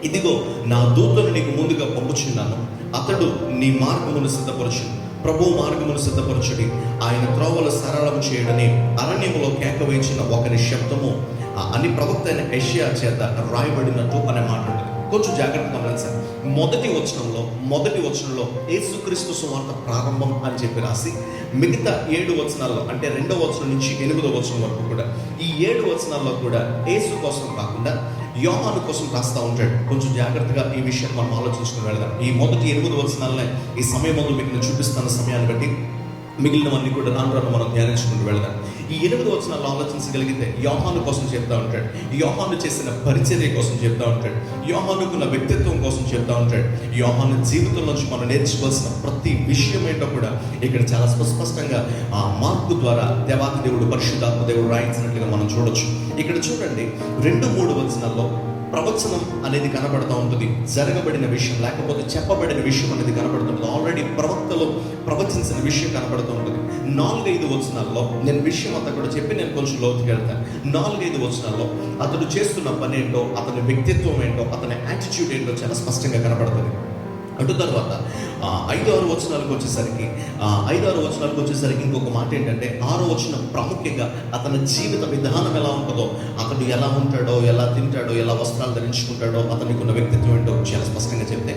ఇదిగో నా దూతను నీకు ముందుగా పంపుచున్నాను, అతడు నీ మార్గమును సిద్ధపరచును, ప్రభు మార్గమును సిద్ధపరచుడి, ఆయన త్రోవలు సరళము చేయడని అరణ్యములో కేక వేయించిన ఒకరి శబ్దము అని ప్రవక్త అయిన యెషయా చేత రాయబడినట్టు అనే మాట ఉంటుంది. కొంచెం జాగ్రత్తగా గమనించాలి. మొదటి వచనంలో యేసుక్రీస్తు సువార్త ప్రారంభం అని చెప్పి రాసి, మిగతా 7 వచనాల్లో అంటే 2వ వచనం నుంచి 8వ వచనం వరకు కూడా ఈ 7 వచనాల్లో కూడా యేసు కోసం కాకుండా యోహాను కోసం రాస్తా ఉంటాడు. కొంచెం జాగ్రత్తగా ఈ విషయాన్ని మనం ఆలోచించుకుని వెళ్దాం. ఈ మొదటి 8 వచనాలనే ఈ సమయం ముందు మీకు నేను చూపిస్తున్న సమయాన్ని బట్టి మిగిలినవన్నీ కూడా రాను మనం ధ్యానించుకుంటూ వెళ్దాం. ఈ 8 వచనాలు ఆలోచించగలిగితే యోహాను కోసం చెప్తా ఉంటాడు, యోహాను చేసిన పరిచర్య కోసం చెప్తా ఉంటాడు, యోహానుకున్న వ్యక్తిత్వం కోసం చెప్తా ఉంటాడు, యోహాను జీవితం నుంచి మనం నేర్చుకోవాల్సిన ప్రతి విషయం ఏంటో కూడా ఇక్కడ చాలా స్పష్టంగా ఆ మార్కు ద్వారా దేవాది దేవుడు పరిశుద్ధాత్మ దేవుడు రాయించినట్లుగా మనం చూడొచ్చు. ఇక్కడ చూడండి 2-3 వచనాల్లో ప్రవచనం అనేది కనబడుతూ ఉంటుంది, జరగబడిన విషయం లేకపోతే చెప్పబడిన విషయం అనేది కనబడుతుంటుంది, ఆల్రెడీ ప్రవక్తలో ప్రవచించిన విషయం కనబడుతూ ఉంటుంది. 4-5 వచనాల్లో నేను విషయం అంతా కూడా చెప్పి నేను కొంచెం లోతుకి వెళ్తాను. 4-5 వచనాల్లో అతడు చేస్తున్న పని ఏంటో, అతని వ్యక్తిత్వం ఏంటో, అతని యాటిట్యూడ్ ఏంటో చాలా స్పష్టంగా కనబడుతుంది. అటు తర్వాత 5-6 వచనాలకు వచ్చేసరికి ఇంకొక మాట ఏంటంటే 6వ వచనం ప్రాముఖ్యంగా అతని జీవిత విధానం ఎలా ఉంటుందో, అతడు ఎలా ఉంటాడో, ఎలా తింటాడో, ఎలా వస్త్రాలు ధరించుకుంటాడో, అతనికి ఉన్న వ్యక్తిత్వం ఏంటో చాలా స్పష్టంగా చెప్తే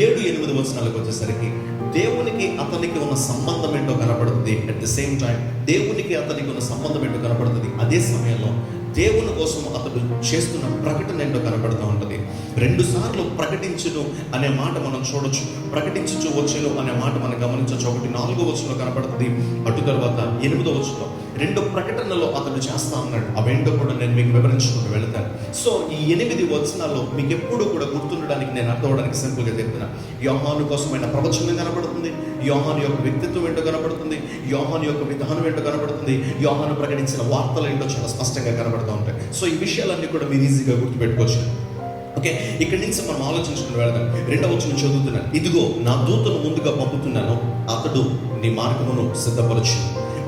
7-8 వచనాలకు వచ్చేసరికి దేవునికి అతనికి ఉన్న సంబంధం ఏంటో కనపడుతుంది. అట్ ది సేమ్ టైం దేవునికి అతనికి ఉన్న సంబంధం ఏంటో కనపడుతుంది. అదే సమయంలో దేవుని కోసం అతడు చేస్తున్న ప్రకటన ఏంటో కనబడుతూ ఉంటుంది. 2 సార్లు ప్రకటించును అనే మాట మనం చూడొచ్చు, ప్రకటించు వచ్చును అనే మాట మనం గమనించవచ్చు. ఒకటి 4వ వచనంలో కనబడుతుంది, అటు తర్వాత 8వ వచనంలో 2 ప్రకటనలో అతడు చేస్తా ఉన్నాడు. అవేంటో కూడా నేను మీకు వివరించుకుంటూ వెళ్తాను. సో ఈ 8 వచనాల్లో మీకు ఎప్పుడు కూడా గుర్తుండడానికి నేను అర్థం అవడానికి సింపుల్గా చెప్తున్నా. యోహాను కోసమైన ప్రవచనం కనబడుతుంది, యోహాను యొక్క వ్యక్తిత్వం ఏంటో కనబడుతుంది, యోహాను యొక్క విధానం ఏంటో కనబడుతుంది, యోహాను ప్రకటించిన వార్తలు ఏంటో చాలా స్పష్టంగా కనబడుతూ ఉంటాయి. సో ఈ విషయాలన్నీ కూడా మీరు ఈజీగా గుర్తుపెట్టుకోవచ్చు. ఓకే, ఇక్కడి నుంచి మనం ఆలోచించుకుని వెళ్దాం. 2వ వచనం చదువుతున్నాను. ఇదిగో నా దూతను ముందుగా పంపుతున్నాను, అతడు నీ మార్గమును సిద్ధపరచు.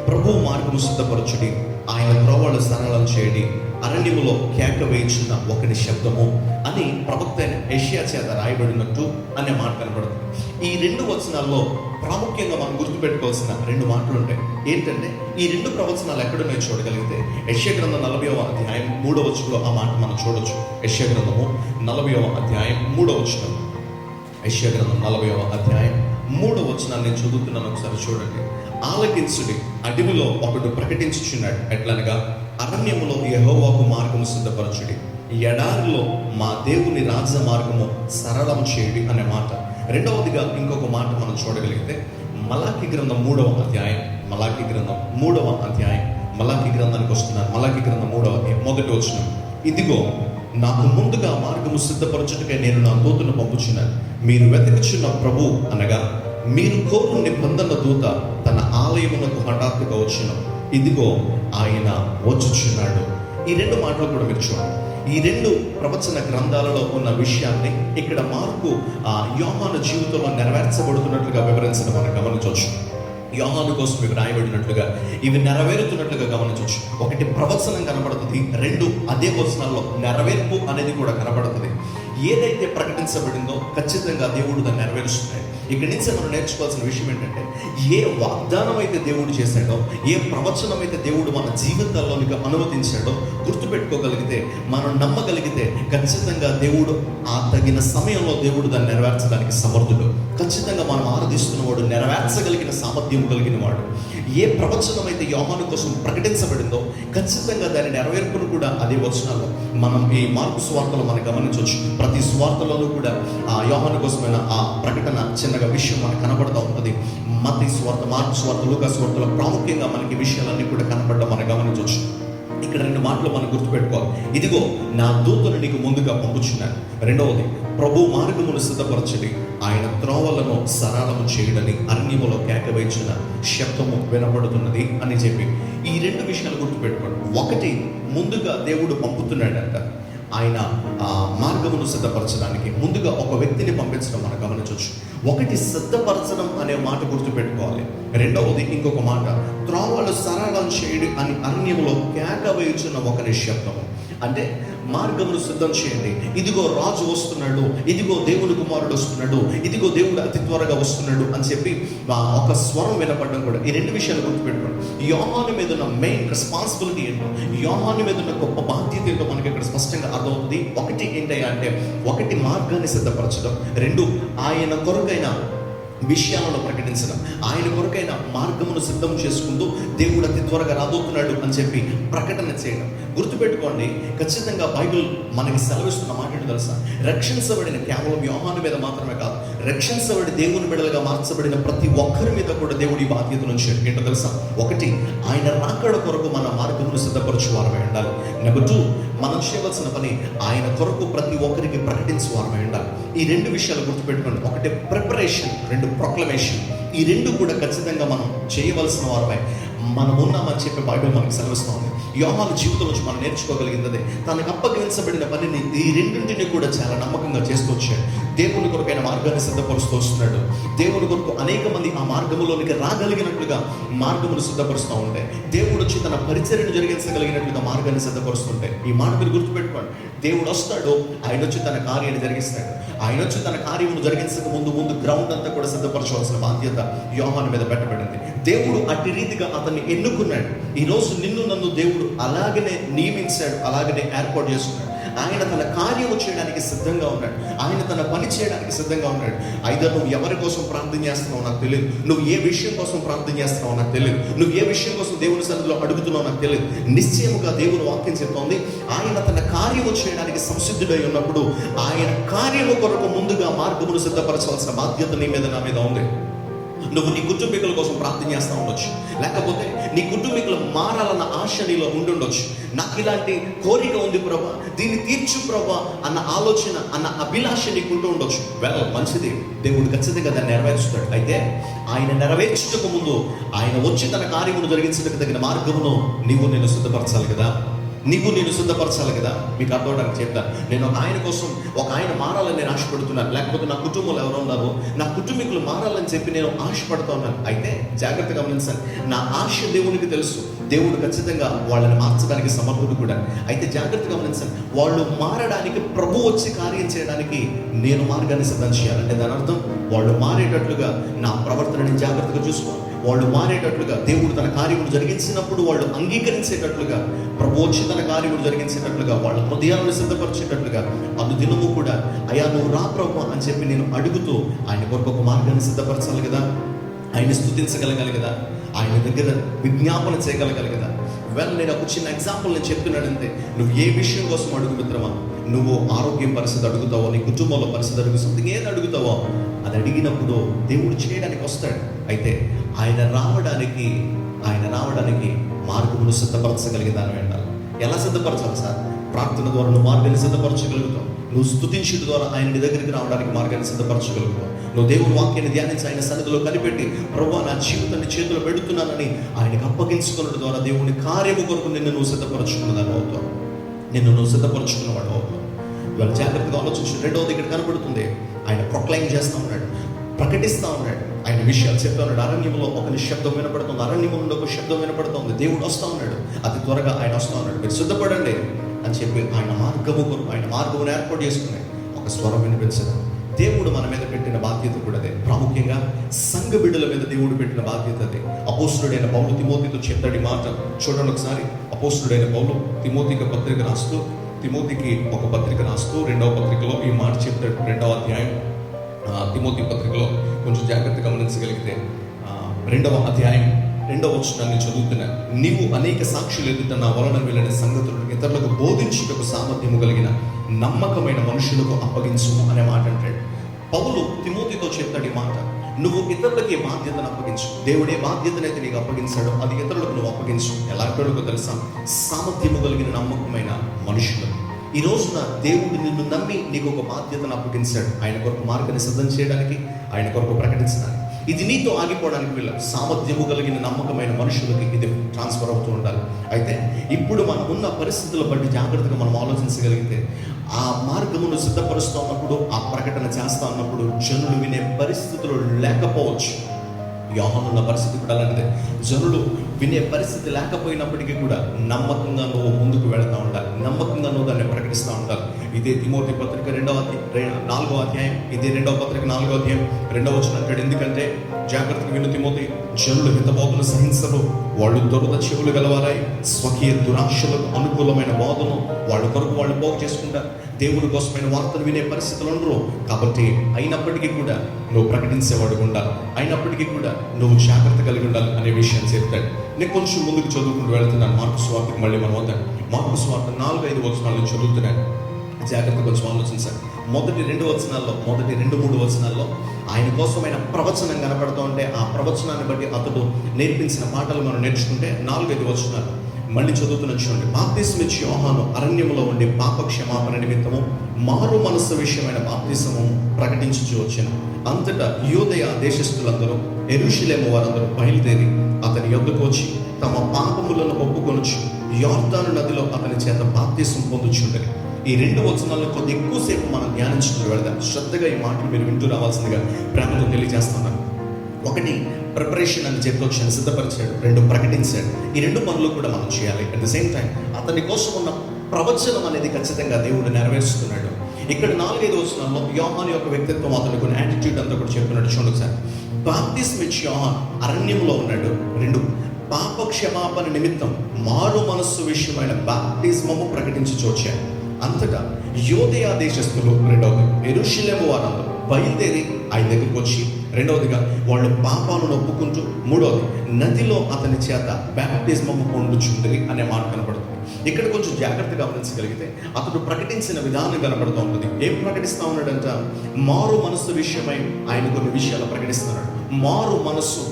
ప్రభువు మార్గము సిద్ధపరచుడి, ఆయన త్రోవలు సరళం చేయడి, అరణ్యములో కేక వేయించిన ఒకటి శబ్దము అని ప్రవక్త అయిన యెషయా చేత రాయబడినట్టు అనే మాట కనబడుతుంది. ఈ 2 వచనాల్లో ప్రాముఖ్యంగా మనం గుర్తుపెట్టుకోవాల్సిన 2 మాటలు ఉంటాయి. ఏంటంటే ఈ 2 ప్రవచనాలు ఎక్కడున్నాయో చూడగలిగితే యెషయా గ్రంథం 40వ అధ్యాయం 3వ వచనంలో ఆ మాట మనం చూడొచ్చు. యెషయా గ్రంథము 40వ అధ్యాయం 3వ వచనం. యెషయా గ్రంథం 40వ అధ్యాయం 3వ వచనాన్ని నేను చదువుతున్నాను, ఒకసారి చూడండి. ఆలకించుడి, అడవిలో ఒకడు ప్రకటించుచున్నాడు, ఎట్లనగా అరణ్యములో యెహోవాకు మార్గము సిద్ధపరచుడి, ఎడారిలో మా దేవుని రాజ్య మార్గము సరళం చేయుడి అనే మాట. 2వదిగా ఇంకొక మాట మనం చూడగలిగితే మలాకి గ్రంథం 3వ అధ్యాయం, మలాకి గ్రంథానికి వస్తున్నాను. మలాకి గ్రంథం 3వ అధ్యాయం 1వ వచనం. ఇదిగో నాకు ముందుగా మార్గము సిద్ధపరచుటకై నేను నా దూతను పంపుచున్నాను. మీరు వెతకుచున్న ప్రభు అనగా మీరు కోరు నిబంధన దూత తన ఆలయమునకు హఠాత్తుగా వచ్చును, ఇదిగో ఆయన వచ్చుచున్నాడు. ఈ 2 మాటలు కూడా మీరు చూడండి. ఈ 2 ప్రవచన గ్రంథాలలో ఉన్న విషయాన్ని ఇక్కడ మార్కు యోహాను జీవితంలో నెరవేర్చబడుతున్నట్లుగా వివరించడం మనం గమనించవచ్చు. యోహాను కోసం ఇవి రాయబడినట్లుగా ఇవి నెరవేరుతున్నట్లుగా గమనించవచ్చు. ఒకటి ప్రవచనం కనబడుతుంది, 2 అదే వచనాల్లో నెరవేర్పు అనేది కూడా కనబడుతుంది. ఏదైతే ప్రకటించబడిందో ఖచ్చితంగా దేవుడు దాన్ని నెరవేరుస్తున్నాడు. ఇక్కడి నుంచి మనం నేర్చుకోవాల్సిన విషయం ఏంటంటే ఏ వాగ్దానం అయితే దేవుడు చేశాడో, ఏ ప్రవచనం అయితే దేవుడు మన జీవితాల్లోనికి అనుమతించాడో గుర్తుపెట్టుకోగలిగితే, మనం నమ్మగలిగితే ఖచ్చితంగా దేవుడు ఆ తగిన సమయంలో దేవుడు దాన్ని నెరవేర్చడానికి సమర్థుడు. ఖచ్చితంగా మనం ఆరాధిస్తున్నవాడు నెరవేర్చగలిగిన సామర్థ్యం కలిగిన వాడు. ఏ ప్రవచనం అయితే యోహాను కోసం ప్రకటించబడిందో ఖచ్చితంగా దాని నెరవేర్పును కూడా అదే వచనాల్లో మనం ఈ మార్కు సువార్తలో మనం గమనించవచ్చు. ప్రతి సువార్తలలో కూడా ఆ యోహాను కోసమైన ఆ ప్రకటన చిన్నగా విషయం మనకు కనబడుతూ ఉంటుంది. మత్తయి సువార్త, మార్కు సువార్త, లూకా సువార్తలో ప్రాముఖ్యంగా మనకి విషయాలన్నీ కూడా కనబడడం మనం గమనించవచ్చు. ఇక్కడ 2 మాటలు మనం గుర్తుపెట్టుకోవాలి. ఇదిగో నా దూతను నీకు ముందుగా పంపుచున్నాను. 2వది ప్రభు మార్గమును సిద్ధపరచడి, ఆయన త్రోవలను సరళము చేయడని అరణ్యములో కేక వేయించిన శబ్దము వినపడుతున్నది అని చెప్పి ఈ 2 విషయాలు గుర్తుపెట్టుకోండి. ఒకటి, ముందుగా దేవుడు పంపుతున్నాడంట ఆయన మార్గమును సిద్ధపరచడానికి ముందుగా ఒక వ్యక్తిని పంపించడం మనం గమనించవచ్చు. ఒకటి సిద్ధపరచడం అనే మాట గుర్తుపెట్టుకోవాలి. 2వది ఇంకొక మాట, త్రోవలు సరళం చేయడు అని అరణ్యములో కేక వేయుచున్న ఒకరి శబ్దము. అంటే మార్గమును సిద్ధం చేయండి. ఇదిగో రాజు వస్తున్నాడు, ఇదిగో దేవుని కుమారుడు వస్తున్నాడు, ఇదిగో దేవుడు అతి త్వరగా వస్తున్నాడు అని చెప్పి ఒక స్వరం వినపడడం కూడా. ఈ రెండు విషయాలు గుర్తుపెట్టుకోండి. యోహాను మీద ఉన్న మెయిన్ రెస్పాన్సిబిలిటీ ఏంటో, యోహాను మీద ఉన్న గొప్ప బాధ్యత ఏంటో మనకి ఇక్కడ స్పష్టంగా అర్థమవుతుంది. ఒకటి ఏంటయ్యా అంటే, ఒకటి మార్గాన్ని సిద్ధపరచడం, రెండు ఆయన కొరకైన విషయాలను ప్రకటించడం, ఆయన కొరకైన మార్గమును సిద్ధం చేసుకుంటూ దేవుడు అతి త్వరగా రాబోతున్నాడు అని చెప్పి ప్రకటన చేయడం. గుర్తుపెట్టుకోండి, ఖచ్చితంగా బైబిల్ మనకి సెలవిస్తున్న మాట ఏంటో తెలుసా? రక్షించబడిన కేవలం యోహాను మీద మాత్రమే కాదు, రక్షించబడి దేవుని బిడ్డలుగా మార్చబడిన ప్రతి ఒక్కరి మీద కూడా దేవుడి బాధ్యత నుంచి ఏంటో తెలుసా? ఒకటి, ఆయన రాకడ కొరకు మన మార్గమును సిద్ధపరచు వారమై ఉండాలి. నెంబర్ 2, మనం చేయవలసిన పని ఆయన కొరకు ప్రతి ఒక్కరికి ప్రకటించు వారమై ఉండాలి. ఈ రెండు విషయాలు గుర్తుపెట్టుకోండి. ఒకటి ప్రిపరేషన్, రెండు ప్రొక్లమేషన్. ఈ రెండు కూడా ఖచ్చితంగా మనం చేయవలసిన వారమై మనం ఉన్నామని చెప్పి బైబిల్ మనకి సెలవిస్తుంది. యోహాను జీవితం నుంచి మనం నేర్చుకోగలిగిందే, తనకు అప్పగించబడిన పనిని ఈ రెండింటిని కూడా చాలా నమ్మకంగా చేస్తూ వచ్చాడు. దేవుని కొరకైన మార్గాన్ని సిద్ధపరుస్తూ వస్తున్నాడు. దేవుని కొరకు అనేక మంది ఆ మార్గములోనికి రాగలిగినట్లుగా మార్గమును సిద్ధపరుస్తూ ఉంటాయి. దేవుడు వచ్చి తన పరిచర్యను జరిగించగలిగినట్లుగా మార్గాన్ని సిద్ధపరుస్తుంటాయి. ఈ మాట మీరు గుర్తుపెట్టుకోండి. దేవుడు వస్తాడు, ఆయన వచ్చి తన కార్యాన్ని జరిగిస్తాడు. ఆయన వచ్చి తన కార్యమును జరిగించక ముందు గ్రౌండ్ అంతా కూడా సిద్ధపరచవలసిన బాధ్యత యోహాను మీద పెట్టబడింది. దేవుడు అట్టి రీతిగా అతన్ని ఎన్నుకున్నాడు. ఈరోజు నిన్ను నన్ను దేవుడు అలాగనే నియమించాడు, అలాగనే ఏర్పాటు చేసుకున్నాడు. ఆయన తన కార్యము చేయడానికి సిద్ధంగా ఉన్నాడు. ఆయన తన పని చేయడానికి సిద్ధంగా ఉన్నాడు. అయితే నువ్వు ఎవరి కోసం ప్రార్థన చేస్తున్నావు నాకు తెలియదు, నువ్వు ఏ విషయం కోసం ప్రార్థన చేస్తున్నావు నాకు తెలియదు, నువ్వు ఏ విషయం కోసం దేవుని సన్నిధిలో అడుగుతున్నావు నాకు తెలియదు. నిశ్చయముగా దేవుని వాక్యం చెప్తోంది, ఆయన తన కార్యము చేయడానికి సంసిద్ధుడై ఉన్నప్పుడు ఆయన కార్యము కొరకు ముందుగా మార్గమును సిద్ధపరచవలసిన బాధ్యత నీ మీద నా మీద ఉంది. నువ్వు నీ కుటుంబీకుల కోసం ప్రార్థన చేస్తూ ఉండొచ్చు, లేకపోతే నీ కుటుంబీకులు మారాలన్న ఆశ నీలో ఉండుండొచ్చు. నాకు ఇలాంటి కోరిక ఉంది ప్రభా, దీన్ని తీర్చు ప్రభా అన్న ఆలోచన, అన్న అభిలాష నీకుంటూ ఉండొచ్చు. మంచిది, దేవుడు ఖచ్చితంగా దాన్ని నెరవేర్చుతాడు. అయితే ఆయన నెరవేర్చుటకు ముందు ఆయన వచ్చి తన కార్యమును జరిగించడానికి తగిన మార్గమును నేను సిద్ధపరచాలి కదా. నేను సిద్ధపరచాలి కదా. మీకు అర్థమవడానికి చెప్తా. నేను ఒక ఆయన కోసం, ఒక ఆయన మారాలని నేను ఆశపడుతున్నాను, లేకపోతే నా కుటుంబంలో ఎవరు ఉన్నారో నా కుటుంబీకులు మారాలని చెప్పి నేను ఆశపడుతూ ఉన్నాను. అయితే జాగ్రత్తగా గమనించాలి, నా ఆశ దేవునికి తెలుసు. దేవుడు ఖచ్చితంగా వాళ్ళని మార్చడానికి సమర్థుడు కూడా. అయితే జాగ్రత్తగా గమనించాలి, వాళ్ళు మారడానికి ప్రభు వచ్చి కార్యం చేయడానికి నేను మార్గాన్ని సిద్ధం చేయాలంటే దాని అర్థం వాళ్ళు మారేటట్లుగా నా ప్రవర్తనని జాగ్రత్తగా చూసుకోవాలి. వాళ్ళు మారేటట్లుగా, దేవుడు తన కార్యములు జరిగించినప్పుడు వాళ్ళు అంగీకరించేటట్లుగా, ప్రభు వచ్చి తన కార్యములు జరిగించేటట్లుగా, వాళ్ళ హృదయాలను సిద్ధపరిచేటట్లుగా దినము కూడా అయ్యా నువ్వు రా ప్రభు అని చెప్పి నేను అడుగుతూ ఆయన కొరకు ఒక మార్గాన్ని సిద్ధపరచాలి కదా. ఆయన స్తుతించగలగాలి కదా, ఆయన దగ్గర విజ్ఞాపన చేయగలగాలి కదా. నేను ఒక చిన్న ఎగ్జాంపుల్ నేను చెప్తున్నానంటే, నువ్వు ఏ విషయం కోసం అడుగు మిత్రమా, నువ్వు ఆరోగ్యం పరిస్థితి అడుగుతావో, నీ కుటుంబంలో పరిస్థితి అడుగు, సంథింగ్ ఏది అడుగుతావో అది అడిగినప్పుడు దేవుడు చేయడానికి వస్తాడు. అయితే ఆయన రావడానికి మార్గమును సిద్ధపరచగలిగేదాన్ని ఉండాలి. ఎలా సిద్ధపరచాలి సార్? ప్రార్థన ద్వారా నువ్వు మార్గాన్ని సిద్ధపరచగలుగుతావు. నువ్వు స్తుతించడం ద్వారా ఆయన నీ దగ్గరికి రావడానికి మార్గాన్ని సిద్ధపరచగలుగుతావు. నువ్వు దేవుని వాక్యాన్ని ధ్యానించి ఆయన సన్నిధిలో కనిపెట్టి ప్రభువా నా జీవితాన్ని చేతిలో పెడుతున్నానని ఆయనకు అప్పగించుకున్నట్టు ద్వారా దేవుని కార్యము కొరకు నువ్వు సిద్ధపరచుకున్నదాన్ని అవుతావు. నువ్వు సిద్ధపరచుకున్నవాడు అవుతావు. ఇవాళ జాగ్రత్తగా ఆలోచించి రెండవది ఇక్కడ కనబడుతుంది, ఆయన ప్రొక్లైమ్ చేస్తూ ఉన్నాడు, ప్రకటిస్తూ ఉన్నాడు, ఆయన విషయాలు చెప్తా ఉన్నాడు. అరణ్యంలో ఒక శబ్దం వినపడుతుంది, అరణ్యంలో ఒక శబ్దం వినపడుతుంది, దేవుడు వస్తూ ఉన్నాడు, అతి త్వరగా ఆయన వస్తూ ఉన్నాడు, మీరు సిద్ధపడండి అని చెప్పి ఆయన మార్గమును ఏర్పాటు చేసుకుని ఒక స్వరం వినిపించడం. దేవుడు మన మీద పెట్టిన బాధ్యత కూడా అదే. ప్రాముఖ్యంగా సంఘ బిడ్డల మీద దేవుడు పెట్టిన బాధ్యత అదే. అపోస్తుడైన పౌలు తిమోతితో చెప్తాడు ఈ మాట. చూడండి ఒకసారి. అపోస్తుడైన పౌలు తిమోతికి ఒక పత్రిక రాస్తూ 2వ పత్రికలో ఈ మాట చెప్తాడు. 2వ అధ్యాయం తిమోతి పత్రికలో కొంచెం జాగ్రత్తగా గమనించగలిగితే 2వ అధ్యాయం 2వ వచనాన్ని చదువుతున్నా. నీవు అనేక సాక్షులు ఎదుట నా వలన వెళ్ళిన సంగతులను ఇతరులకు బోధించుటకు సామర్థ్యము కలిగిన నమ్మకమైన మనుషులకు అప్పగించుము అనే మాట అంటాడు. పౌలు తిమోతితో చెప్తాడు ఈ మాట. నువ్వు ఇతరులకి బాధ్యతను అప్పగించు. దేవుడే బాధ్యతనైతే నీకు అప్పగించాడు, అది ఇతరులకు నువ్వు అప్పగించు. ఎలాంటి తెలుసా? సామర్థ్యము కలిగిన నమ్మకమైన మనుషులు. ఈ రోజున దేవుడు నిన్ను నమ్మి నీకు ఒక బాధ్యతను అప్పగించాడు, ఆయన కొరకు మార్గాన్ని సిద్ధం చేయడానికి, ఆయన కొరకు ప్రకటించడానికి. ఇది నీతో ఆగిపోవడానికి వీళ్ళ సామర్థ్యము కలిగిన నమ్మకమైన మనుషులకి ఇది ట్రాన్స్ఫర్ అవుతూ ఉండాలి. అయితే ఇప్పుడు మనం ఉన్న పరిస్థితుల బట్టి జాగ్రత్తగా మనం ఆలోచించగలిగితే, ఆ మార్గమును సిద్ధపరుస్తూ ఉన్నప్పుడు, ఆ ప్రకటన చేస్తూ ఉన్నప్పుడు జనులు వినే పరిస్థితులు లేకపోవచ్చు. యోహాను ఉన్న పరిస్థితి కూడా అలాంటిదే. జనులు వినే పరిస్థితి లేకపోయినప్పటికీ కూడా నమ్మకంగా నువ్వు ముందుకు వెళతా ఉండాలి, నమ్మకంగా నువ్వు దాన్ని ప్రకటిస్తూ ఉండాలి. ఇదే తిమోతి పత్రిక 4వ అధ్యాయం, ఇదే 2వ పత్రిక 4వ అధ్యాయం 2వ వచనం అంటాడు, ఎందుకంటే జాగ్రత్తగా విను తిమోతి, జనులు హితబోధను సహించరు, వాళ్ళు దొరద చెవులు గలవారై స్వకీయ దురాశలకు అనుకూలమైన బోధను వాళ్ళ కొరకు వాళ్ళు పోగు చేసుకుంటారు. దేవుడి కోసమైన వార్తలు వినే పరిస్థితులు ఉండరు. కాబట్టి అయినప్పటికీ కూడా నువ్వు ప్రకటించేవాడు ఉండాలి, అయినప్పటికీ కూడా నువ్వు జాగ్రత్త కలిగి ఉండాలి అనే విషయాన్ని చెప్తాడు. నేను కొంచెం ముందుకు చదువుకుంటూ వెళ్తున్నాను. మార్కు సువార్తకు మళ్ళీ మనం వద్దాం. మార్కు సువార్త 4-5 వచనాలను చదువుతున్నాను. జాగ్రత్త కొంచెం ఆలోచించాలి. మొదటి 2 వచనాల్లో, మొదటి 2-3 వచనాల్లో ఆయన కోసమైన ప్రవచనం కనపడుతూ ఉంటే ఆ ప్రవచనాన్ని బట్టి అతడు నేర్పించిన పాటలు మనం నేర్చుకుంటే 4-5 వచనాలు మళ్ళీ చదువుతున్న చూడండి. బాప్తిస్మిచ్చి యోహాను అరణ్యములో ఉండి పాప క్షమాపణ నిమిత్తము మారు మనస్సు విషయమైన బాప్తిసము ప్రకటించుచు వచ్చాను. అంతటా యూదయ దేశస్థులందరూ యెరూషలేము వారందరూ బయలుదేరి అతని యొద్దకు వచ్చి తమ పాపములను ఒప్పుకొనుచు యోర్దాను నదిలో అతని చేత బాప్తిసం పొందుచుండని. ఈ 2 వచనాలను కొద్ది ఎక్కువసేపు మనం ధ్యానించుకుని వెళ్దాం. శ్రద్ధగా ఈ మాటలు మీరు వింటూ రావాల్సిందిగా ప్రేమతో తెలియజేస్తున్నాను. 1 ప్రిపరేషన్ అని చెప్పొచ్చాను, సిద్ధపరిచాడు. 2 ప్రకటించాడు. ఈ 2 పనులు కూడా మనం చేయాలి. అట్ ద సేమ్ టైం అతని కోసం ఉన్న ప్రవచనం అనేది ఖచ్చితంగా దేవుడు నెరవేరుస్తున్నాడు. ఇక్కడ 4-5 వచనాల్లో యోహాను యొక్క వ్యక్తిత్వం, అతని కొన్ని యాటిట్యూడ్ అంతా కూడా చెప్తున్నాడు. చూడండి సార్, బాప్తిస్మిచ్చి యోహాను అరణ్యంలో ఉన్నాడు. 2 పాప క్షమాపణ నిమిత్తం మారు మనస్సు విషయమైన బాప్తిస్మము ప్రకటించి వచ్చాడు. అంతటా యూదయ దేశస్థులు, 2వది యెరూషలేము వారందరూ బయలుదేరి ఆయన దగ్గరికి వచ్చి, 2వదిగా వాళ్ళు పాపాలను ఒప్పుకుంటూ, 3వది నదిలో అతని చేత బాప్తిస్మము పొందుచుండరి అనే మాట కనపడుతుంది. ఇక్కడ కొంచెం జాగ్రత్తగా గమనించగలిగితే అతడు ప్రకటించిన విధానం కనపడుతూ ఉంటుంది. ఏం ప్రకటిస్తూ ఉన్నాడంట? మారు మనస్సు విషయమై ఆయన కొన్ని విషయాలు ప్రకటిస్తున్నాడు. మారు మనస్సు,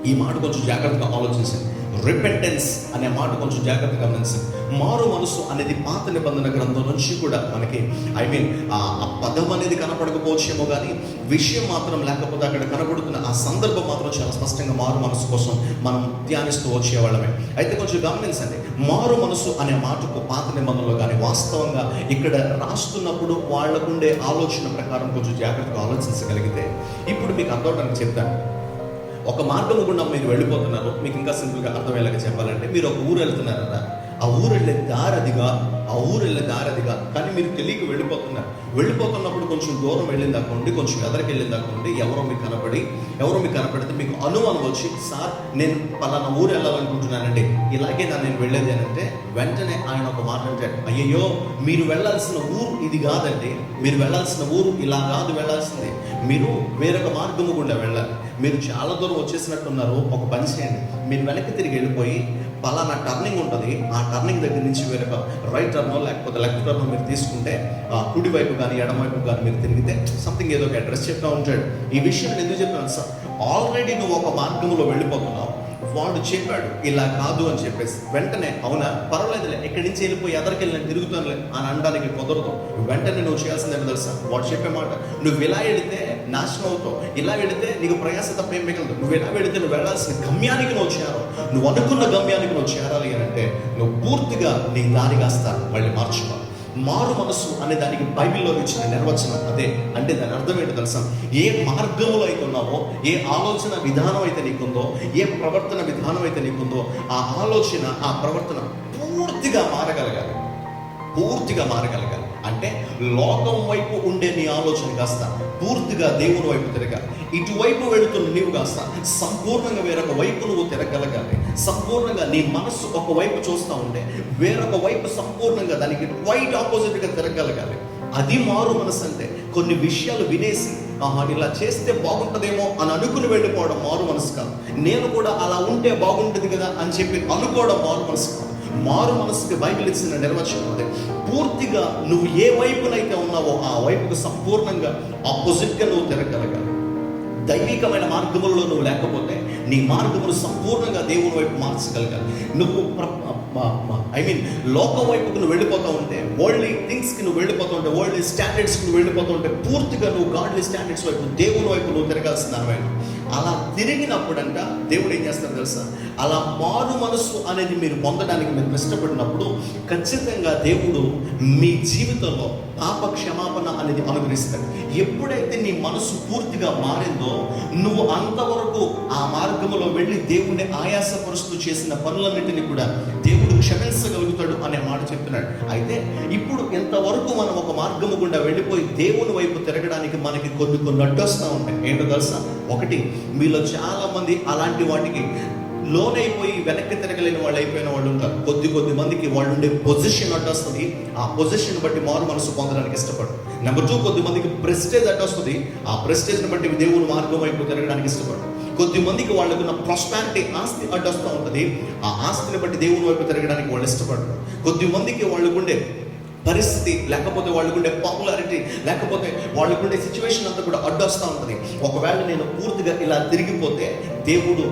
ఈ మాట కొంచెం జాగ్రత్తగా ఆలోచించండి. రిపెంటెన్స్ అనే మాట కొంచెం జాగ్రత్తగా గమనించండి. మారు మనసు అనేది పాత నిబంధన గ్రంథం నుంచి కూడా మనకి ఆ పదం అనేది కనపడకపోవచ్చేమో కానీ విషయం మాత్రం, లేకపోతే అక్కడ కనపడుతున్న ఆ సందర్భం మాత్రం చాలా స్పష్టంగా మారు మనసు కోసం మనం ధ్యానిస్తూ వచ్చేవాళ్ళమే. అయితే కొంచెం గమనించండి, మారు మనసు అనే మాటకు పాత నిబంధనలో కానీ వాస్తవంగా ఇక్కడ రాస్తున్నప్పుడు వాళ్ళకుండే ఆలోచన ప్రకారం కొంచెం జాగ్రత్తగా ఆలోచించగలిగితే ఇప్పుడు మీకు అర్థమవడానికి చెప్తాను. ఒక మార్గం గుండా మీరు వెళ్ళిపోతున్నారు. మీకు ఇంకా సింపుల్గా అర్థమయ్యేలాగా చెప్పాలంటే, మీరు ఒక ఊరు వెళ్తున్నారట, ఆ ఊరు వెళ్ళే దారదిగా కానీ మీరు తెలియక వెళ్ళిపోతున్నప్పుడు కొంచెం దూరం వెళ్ళిందాకండి, కొంచెం ఎదరికి వెళ్ళిందాకండి ఎవరో మీకు కనపడితే మీకు అనుమానం వచ్చి, సార్ నేను పలానా ఊరు వెళ్ళాలనుకుంటున్నానండి, ఇలాగే నేను వెళ్ళేది అని అంటే, వెంటనే ఆయన ఒక మాట అంటాడు, అయ్యయ్యో మీరు వెళ్ళాల్సిన ఊరు ఇది కాదండి, మీరు వెళ్ళాల్సిన ఊరు ఇలా కాదు వెళ్ళాల్సింది, మీరు వేరొక మార్గము గుండా వెళ్ళాలి. మీరు చాలా దూరం వచ్చేసినట్టున్నారు, ఒక పని చేయండి, మీరు వెనక్కి తిరిగి వెళ్ళిపోయి పలానా టర్నింగ్ ఉంటుంది, ఆ టర్నింగ్ దగ్గర నుంచి వేరొక రైట్ టర్నో లేకపోతే లెఫ్ట్ టర్నో మీరు తీసుకుంటే కుడి వైపు కానీ ఎడమవైపు కానీ మీరు తిరిగితే సంథింగ్ ఏదో ఒక అడ్రస్ చెప్తా ఉంటాడు. ఈ విషయం ఎందుకు చెప్తున్నాను సార్, ఆల్రెడీ నువ్వు ఒక మార్గంలో వెళ్ళిపోతున్నావు, వాడు చెప్పాడు ఇలా కాదు అని చెప్పేసి వెంటనే అవునా పర్వాలేదులే ఇక్కడి నుంచి వెళ్ళిపోయి ఎదరికి తిరుగుతానులే అని అనడానికి కుదరదు. వెంటనే నువ్వు చేయాల్సింది ఏంటో తెలుసా, వాడు చెప్పే మాట, నువ్వు ఇలా వెళితే నాశనం అవుతావు, ఇలా వెళితే నీకు ప్రయాస తప్ప ఏం మిగలదు, నువ్వు ఇలా వెళితే నువ్వు వెళ్ళాల్సిన గమ్యానికి నువ్వు చేరాలి, నువ్వు అనుకున్న గమ్యానికి నువ్వు చేరాలి అని అంటే నువ్వు పూర్తిగా నీ దారి కాస్త మళ్ళీ మార్చుకోవాలి. మారు మనసు అనే దానికి బైబిల్లో ఇచ్చిన నిర్వచనం అదే. అంటే దాని అర్థం ఏంటో తెలుసా, ఏ మార్గంలో అయితే ఉన్నావో, ఏ ఆలోచన విధానం అయితే నీకుందో, ఏ ప్రవర్తన విధానం అయితే నీకుందో, ఆ ఆలోచన ఆ ప్రవర్తన పూర్తిగా మారగలగాలి. అంటే లోకం వైపు ఉండే నీ ఆలోచన కాస్త పూర్తిగా దేవుని వైపు తిరగాలి. ఇటువైపు వెళుతున్న నీవు కాస్త సంపూర్ణంగా వేరొక వైపు నువ్వు తిరగలగాలి. సంపూర్ణంగా నీ మనస్సు ఒకవైపు చూస్తూ ఉంటే వేరొక వైపు సంపూర్ణంగా దానికి క్వైట్ ఆపోజిట్గా తిరగలగాలి. అది మారు మనసు అంటే. కొన్ని విషయాలు వినేసి ఇలా చేస్తే బాగుంటుందేమో అని అనుకుని వెళ్ళిపోవడం మారు మనసు కాదు. నేను కూడా అలా ఉంటే బాగుంటుంది కదా అని చెప్పి అనుకోవడం మారు మనసు కాదు. మారు మనసుకి బైబిల్ ఇచ్చిన నిర్వచనం అదే. పూర్తిగా నువ్వు ఏ వైపునైతే ఉన్నావో ఆ వైపుకు సంపూర్ణంగా ఆపోజిట్గా నువ్వు తిరగలగాలి. దైవికమైన మార్గములలో నువ్వు లేకపోతే నీ మార్గమును సంపూర్ణంగా దేవుని వైపు మార్చగలగాలి. నువ్వు లోకం వైపుకు నువ్వు వెళ్ళిపోతూ ఉంటే, వరల్డ్లీ థింగ్స్కి నువ్వు వెళ్ళిపోతూ ఉంటే, వరల్డ్లీ స్టాండర్డ్స్కి నువ్వు వెళ్ళిపోతూ ఉంటే పూర్తిగా నువ్వు గాడ్లీ స్టాండర్డ్స్ వైపు, దేవుని వైపు నువ్వు తిరగాల్సిన దానివైనా. అలా తిరిగినప్పుడంట దేవుడు ఏం చేస్తారో తెలుసా, అలా మారు మనసు అనేది మీరు పొందడానికి మీరు ఇష్టపడినప్పుడు ఖచ్చితంగా దేవుడు మీ జీవితంలో పాప క్షమాపణ అనేది అనుగ్రహిస్తాడు. ఎప్పుడైతే నీ మనసు పూర్తిగా మారిందో నువ్వు అంతవరకు ఆ మార్గములో వెళ్ళి దేవుణ్ణి ఆయాసపరుస్తూ చేసిన పనులన్నింటినీ కూడా దేవుడు క్షమించగలుగుతాడు అనే మాట చెప్తున్నాడు. అయితే ఇప్పుడు ఇంతవరకు మనం ఒక మార్గము గుండా వెళ్ళిపోయి దేవుని వైపు తిరగడానికి మనకి కొన్ని అడ్డొస్తూ ఉంటాయి. ఏంటో తెలుసా? ఒకటి, మీలో చాలా మంది అలాంటి వాటికి లోనైపోయి వెనక్కి తిరగలేని వాళ్ళు అయిపోయిన వాళ్ళు ఉంటారు. కొద్ది మందికి వాళ్ళు ఉండే పొజిషన్ అడ్డొస్తుంది. ఆ పొజిషన్ బట్టి మారు మనసు పొందడానికి ఇష్టపడరు. నెంబర్ 2, కొద్ది మందికి ప్రెస్టేజ్ అడ్డొస్తుంది. ఆ ప్రెస్టేజ్ని బట్టి దేవుని మార్గం వైపు తిరగడానికి ఇష్టపడరు. కొద్ది మందికి వాళ్ళకున్న ప్రాస్పారిటీ, ఆస్తి అడ్డొస్తూ ఉంటుంది. ఆ ఆస్తిని బట్టి దేవుని వైపు తిరగడానికి వాళ్ళు ఇష్టపడరు. కొద్ది మందికి వాళ్ళకుండే పరిస్థితి, లేకపోతే వాళ్ళకుండే పాపులారిటీ, లేకపోతే వాళ్ళకుండే సిచ్యువేషన్ అంతా కూడా అడ్డొస్తూ ఉంటుంది. ఒకవేళ నేను పూర్తిగా ఇలా తిరిగిపోతే దేవుని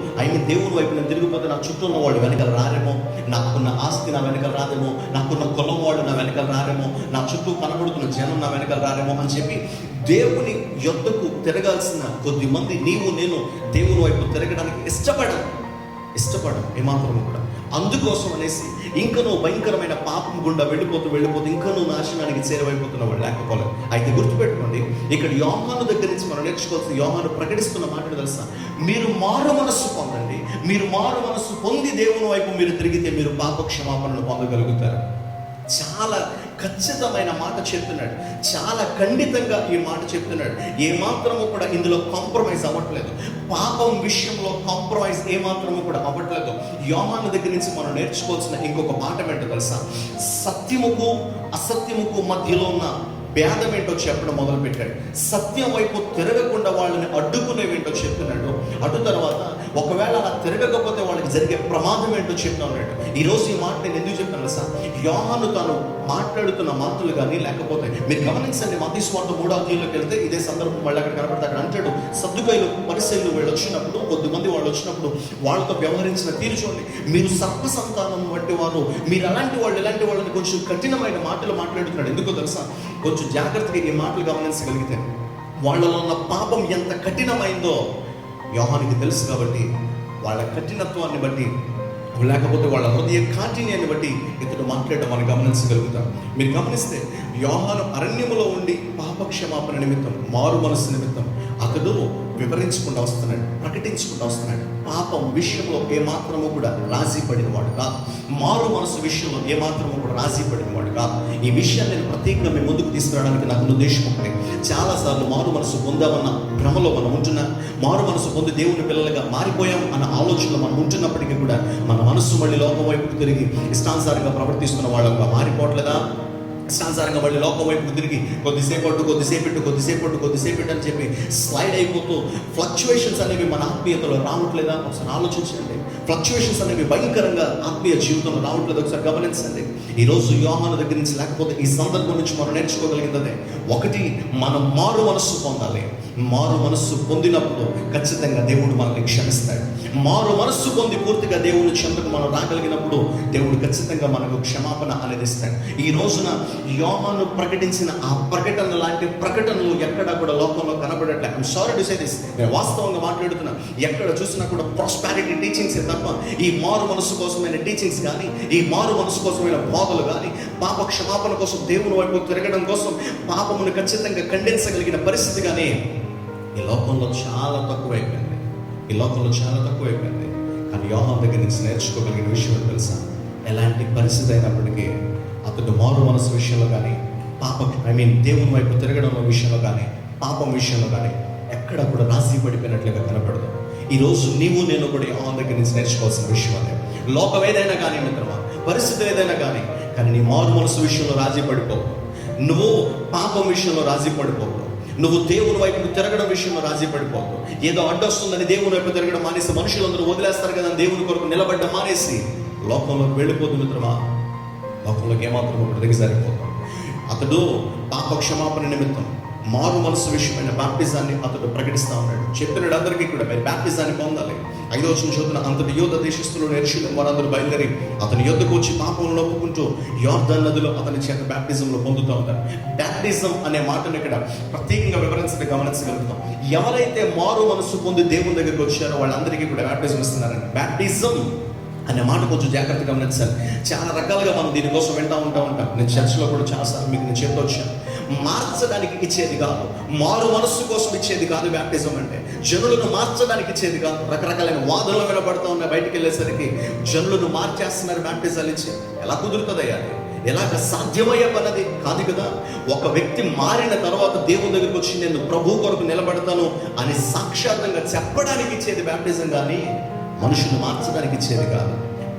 వైపు నేను తిరిగిపోతే నా చుట్టూ ఉన్న వాళ్ళు వెనకాల రారేమో, నాకున్న ఆస్తి నా వెనకాల రాదేమో, నాకున్న కులం వాళ్ళు నా వెనకాల రారేమో, నా చుట్టూ కనబడుతున్న జనం నా వెనకాల రారేమో అని చెప్పి దేవుని యొద్దకు తిరగాల్సిన కొద్ది మంది, నీవు నేను దేవుని వైపు తిరగడానికి ఇష్టపడను ఏమాత్రము కూడా. అందుకోసం అనేసి ఇంకనూ భయంకరమైన పాపం గుండా వెళ్ళిపోతూ ఇంకనూ నాశనానికి చేరువైపోతున్న వాళ్ళు లేకపోలేదు. అయితే గుర్తుపెట్టుకోండి, ఇక్కడ యోహాను దగ్గర నుంచి మనం నేర్చుకోవాల్సిన, యోహాను ప్రకటిస్తున్న మాటలు తెలుసా? మీరు మారు మనస్సు పొందండి. మీరు మారు మనస్సు పొంది దేవుని వైపు మీరు తిరిగితే మీరు పాప క్షమాపణను పొందగలుగుతారు. చాలా ఖచ్చితమైన మాట చెప్తున్నాడు. చాలా ఖండితంగా ఈ మాట చెప్తున్నాడు. ఏమాత్రము కూడా ఇందులో కాంప్రమైజ్ అవ్వట్లేదు. పాపం విషయంలో కాంప్రమైజ్ ఏమాత్రము కూడా అవ్వట్లేదు. యోహాను దగ్గర నుంచి మనం నేర్చుకోవాల్సిన ఇంకొక పాఠం ఏంటో తెలుసా? సత్యముకు అసత్యముకు మధ్యలో ఉన్న భేదం ఏంటో చెప్పడం మొదలుపెట్టాడు. సత్యం వైపు తిరగకుండా వాళ్ళని అడ్డుకునేవేంటో చెప్తున్నాడు. అటు తర్వాత ఒకవేళ అలా తిరగకపోతే వాళ్ళకి జరిగే ప్రమాదం ఏంటో చెప్తా ఉన్నాడు. ఈరోజు ఈ మాట నేను ఎందుకు చెప్తాను సార్? యోహాను తాను మాట్లాడుతున్న మాటలు కానీ, లేకపోతే మీరు గమనించండి, మత్తయి సువార్త 3వ అధ్యాయంలోకి వెళ్తే ఇదే సందర్భం మళ్ళీ అక్కడ కనబడతా. అక్కడ అంటాడు, సద్దుకైలు పరిసయ్యులు వీళ్ళు వచ్చినప్పుడు, కొద్దిమంది వాళ్ళు వచ్చినప్పుడు వాళ్ళతో వ్యవహరించిన తీరు చూడండి. మీరు సర్ప సంతానం వంటి వారు, మీరు అలాంటి వాళ్ళు ఇలాంటి వాళ్ళని కొంచెం కఠినమైన మాటలు మాట్లాడుతున్నాడు. ఎందుకో తెలుసా? కొంచెం జాగ్రత్తగా ఈ మాటలు గమనించగలిగితే వాళ్ళలో ఉన్న పాపం ఎంత కఠినమైందో యోహానికి తెలుసు. కాబట్టి వాళ్ళ కఠినత్వాన్ని బట్టి, లేకపోతే వాళ్ళ హృదయ కాఠిన్యాన్ని బట్టి ఇతడు మాట్లాడడం మనం గమనించగలుగుతాం. మీరు గమనిస్తే యోహాను అరణ్యములో ఉండి పాప క్షమాపణ నిమిత్తం, మారు మనస్సు నిమిత్తం అతడు వివరించకుండా వస్తున్నాడు, ప్రకటించకుండా వస్తున్నాడు. పాపం విషయంలో ఏమాత్రము కూడా రాజీ పడినవాడు కాదు. మారు మనసు విషయంలో ఏమాత్రము కూడా రాజీ పడినవాడు కాదు. ఈ విషయాన్ని నేను ప్రత్యేకంగా మీ ముందుకు తీసుకురావడానికి నాకు ఉద్దేశం ఒకటి. చాలాసార్లు మారు మనసు పొందామన్న భ్రమలో మనం ఉంటున్నాం. మారు మనసు పొంది దేవుని పిల్లలుగా మారిపోయాం అన్న ఆలోచనలో మనం ఉంటున్నప్పటికీ కూడా మన మనస్సు మళ్ళీ లోకం వైపుకు తిరిగి ఇష్టానుసారంగా ప్రవర్తిస్తున్న వాళ్ళగా మారిపోవట్లేదా? ఇష్టానుసారంగా మళ్ళీ లోకం వైపుకు తిరిగి కొద్దిసేపు అని చెప్పి స్లైడ్ అయిపోతూ ఫ్లక్చువేషన్స్ అనేవి మన ఆత్మీయతలో రావట్లేదా? ఒకసారి ఆలోచించండి. ఫ్లక్చువేషన్స్ అనేవి భయంకరంగా ఆత్మీయ జీవితంలో రావట్లేదు. ఒకసారి గమనించండి. ఈరోజు యోహాను దగ్గర నుంచి, లేకపోతే ఈ సందర్భం నుంచి మనం నేర్చుకోగలిగిందే ఒకటి, మనం మారు మనస్సు పొందాలి. మారు మనస్సు పొందినప్పుడు ఖచ్చితంగా దేవుడు మనల్ని క్షమిస్తాడు. మారు మనస్సు పొంది పూర్తిగా దేవుని చెంతకు మనం రాగలిగినప్పుడు దేవుడు ఖచ్చితంగా మనకు క్షమాపణ అనేది ఇస్తాడు. ఈ రోజున యోహాను ప్రకటించిన ఆ ప్రకటన లాంటి ప్రకటనలు ఎక్కడా కూడా లోకంలో కనబడట్లేదు. I'm sorry to say this, నేను వాస్తవంగా మాట్లాడుతున్నా. ఎక్కడ చూసినా కూడా ప్రాస్పారిటీ టీచింగ్స్ తప్ప ఈ మారు మనస్సు కోసమైన టీచింగ్స్ కానీ, ఈ మారు మనస్సు కోసమైన బోధలు కానీ, పాప క్షమాపణ కోసం దేవుని వైపు తిరగడం కోసం పాపమును ఖచ్చితంగా ఖండించగలిగిన పరిస్థితి కానీ ఈ లోకంలో చాలా తక్కువైపోయింది. కానీ యోహాను దగ్గర నుంచి నేర్చుకోగలిగిన విషయం తెలుసా? ఎలాంటి పరిస్థితి అయినప్పటికీ అతడు మారు మనసు విషయంలో కానీ, దేవుని వైపు తిరగడం విషయంలో కానీ, పాపం విషయంలో కానీ ఎక్కడ కూడా రాజీ పడిపోయినట్లుగా కనపడదు. ఈరోజు నీవు నేను కూడా యోహాను దగ్గర నుంచి నేర్చుకోవాల్సిన విషయం అదే. లోకం ఏదైనా కానీ మిత్రమా, పరిస్థితి ఏదైనా కానీ నీ మారు మనసు విషయంలో రాజీ పడిపోవు. నువ్వు పాపం విషయంలో రాజీ పడిపోవు. నువ్వు దేవుని వైపు తిరగడం విషయంలో రాజీ పడిపోవు. ఏదో అడ్డొస్తుందని దేవుని వైపు తిరగడం మానేసి, మనుషులందరూ వదిలేస్తారు కదా దేవుని కొరకు నిలబడ్డం మానేసి లోకంలోకి వెళ్ళిపోదు మిత్రమా. లోకంలోకి ఏమాత్రం ఒకటి దిగజారిపోతాం. అతడు పాప క్షమాపణ నిమిత్తం మారు మనసు విషయమైన బాప్టిజాన్ని అతడు ప్రకటిస్తూ ఉన్నాడు. చెప్పినాడు అందరికీ కూడా మీరు బాప్టిజాన్ని పొందాలి. 5వ వచనం చదువుతున్న, అంతటి యోధ దేశస్తులు యెరూషలేము వారందరూ బయలుదేరి అతని యొద్దకు వచ్చి పాపంలో ఒప్పుకుంటూ యోర్దాను నదిలో అతని చేత బాప్టిజంలో పొందుతూ ఉంటారు. బాప్టిజం అనే మాటను ఇక్కడ ప్రత్యేకంగా వివరించడం గమనించగలుగుతాం. ఎవరైతే మారు మనసు పొంది దేవుని దగ్గరికి వచ్చారో వాళ్ళందరికీ కూడా బాప్టిజం ఇస్తున్నారండి. బాప్టిజం అనే మాట కొంచెం జాగ్రత్తగా గమనించాలి. చాలా రకాలుగా మనం దీనికోసం వింటూ ఉంటాం. నేను చర్చిలో కూడా చాలాసార్లు మీకు నేను చెప్తూ వచ్చాను. మార్చడానికి ఇచ్చేది కాదు, మారు మనస్సు కోసం ఇచ్చేది కాదు. బ్యాప్టిజం అంటే జనులను మార్చడానికి ఇచ్చేది కాదు. రకరకాలైన వాదనలు వినపడుతూ ఉన్నాయి. బయటికి వెళ్ళేసరికి జనులను మార్చేస్తున్నారు బ్యాప్టిజాలు ఇచ్చి. ఎలా కుదురుతుందయ్యా? ఎలాగ సాధ్యమయ్యే పనది కాదు కదా. ఒక వ్యక్తి మారిన తర్వాత దేవుని దగ్గరికి వచ్చి నేను ప్రభు కొరకు నిలబడతాను అని సాక్షాత్తంగా చెప్పడానికి ఇచ్చేది బ్యాప్టిజం, కానీ మనుషులు మార్చడానికి ఇచ్చేది కాదు.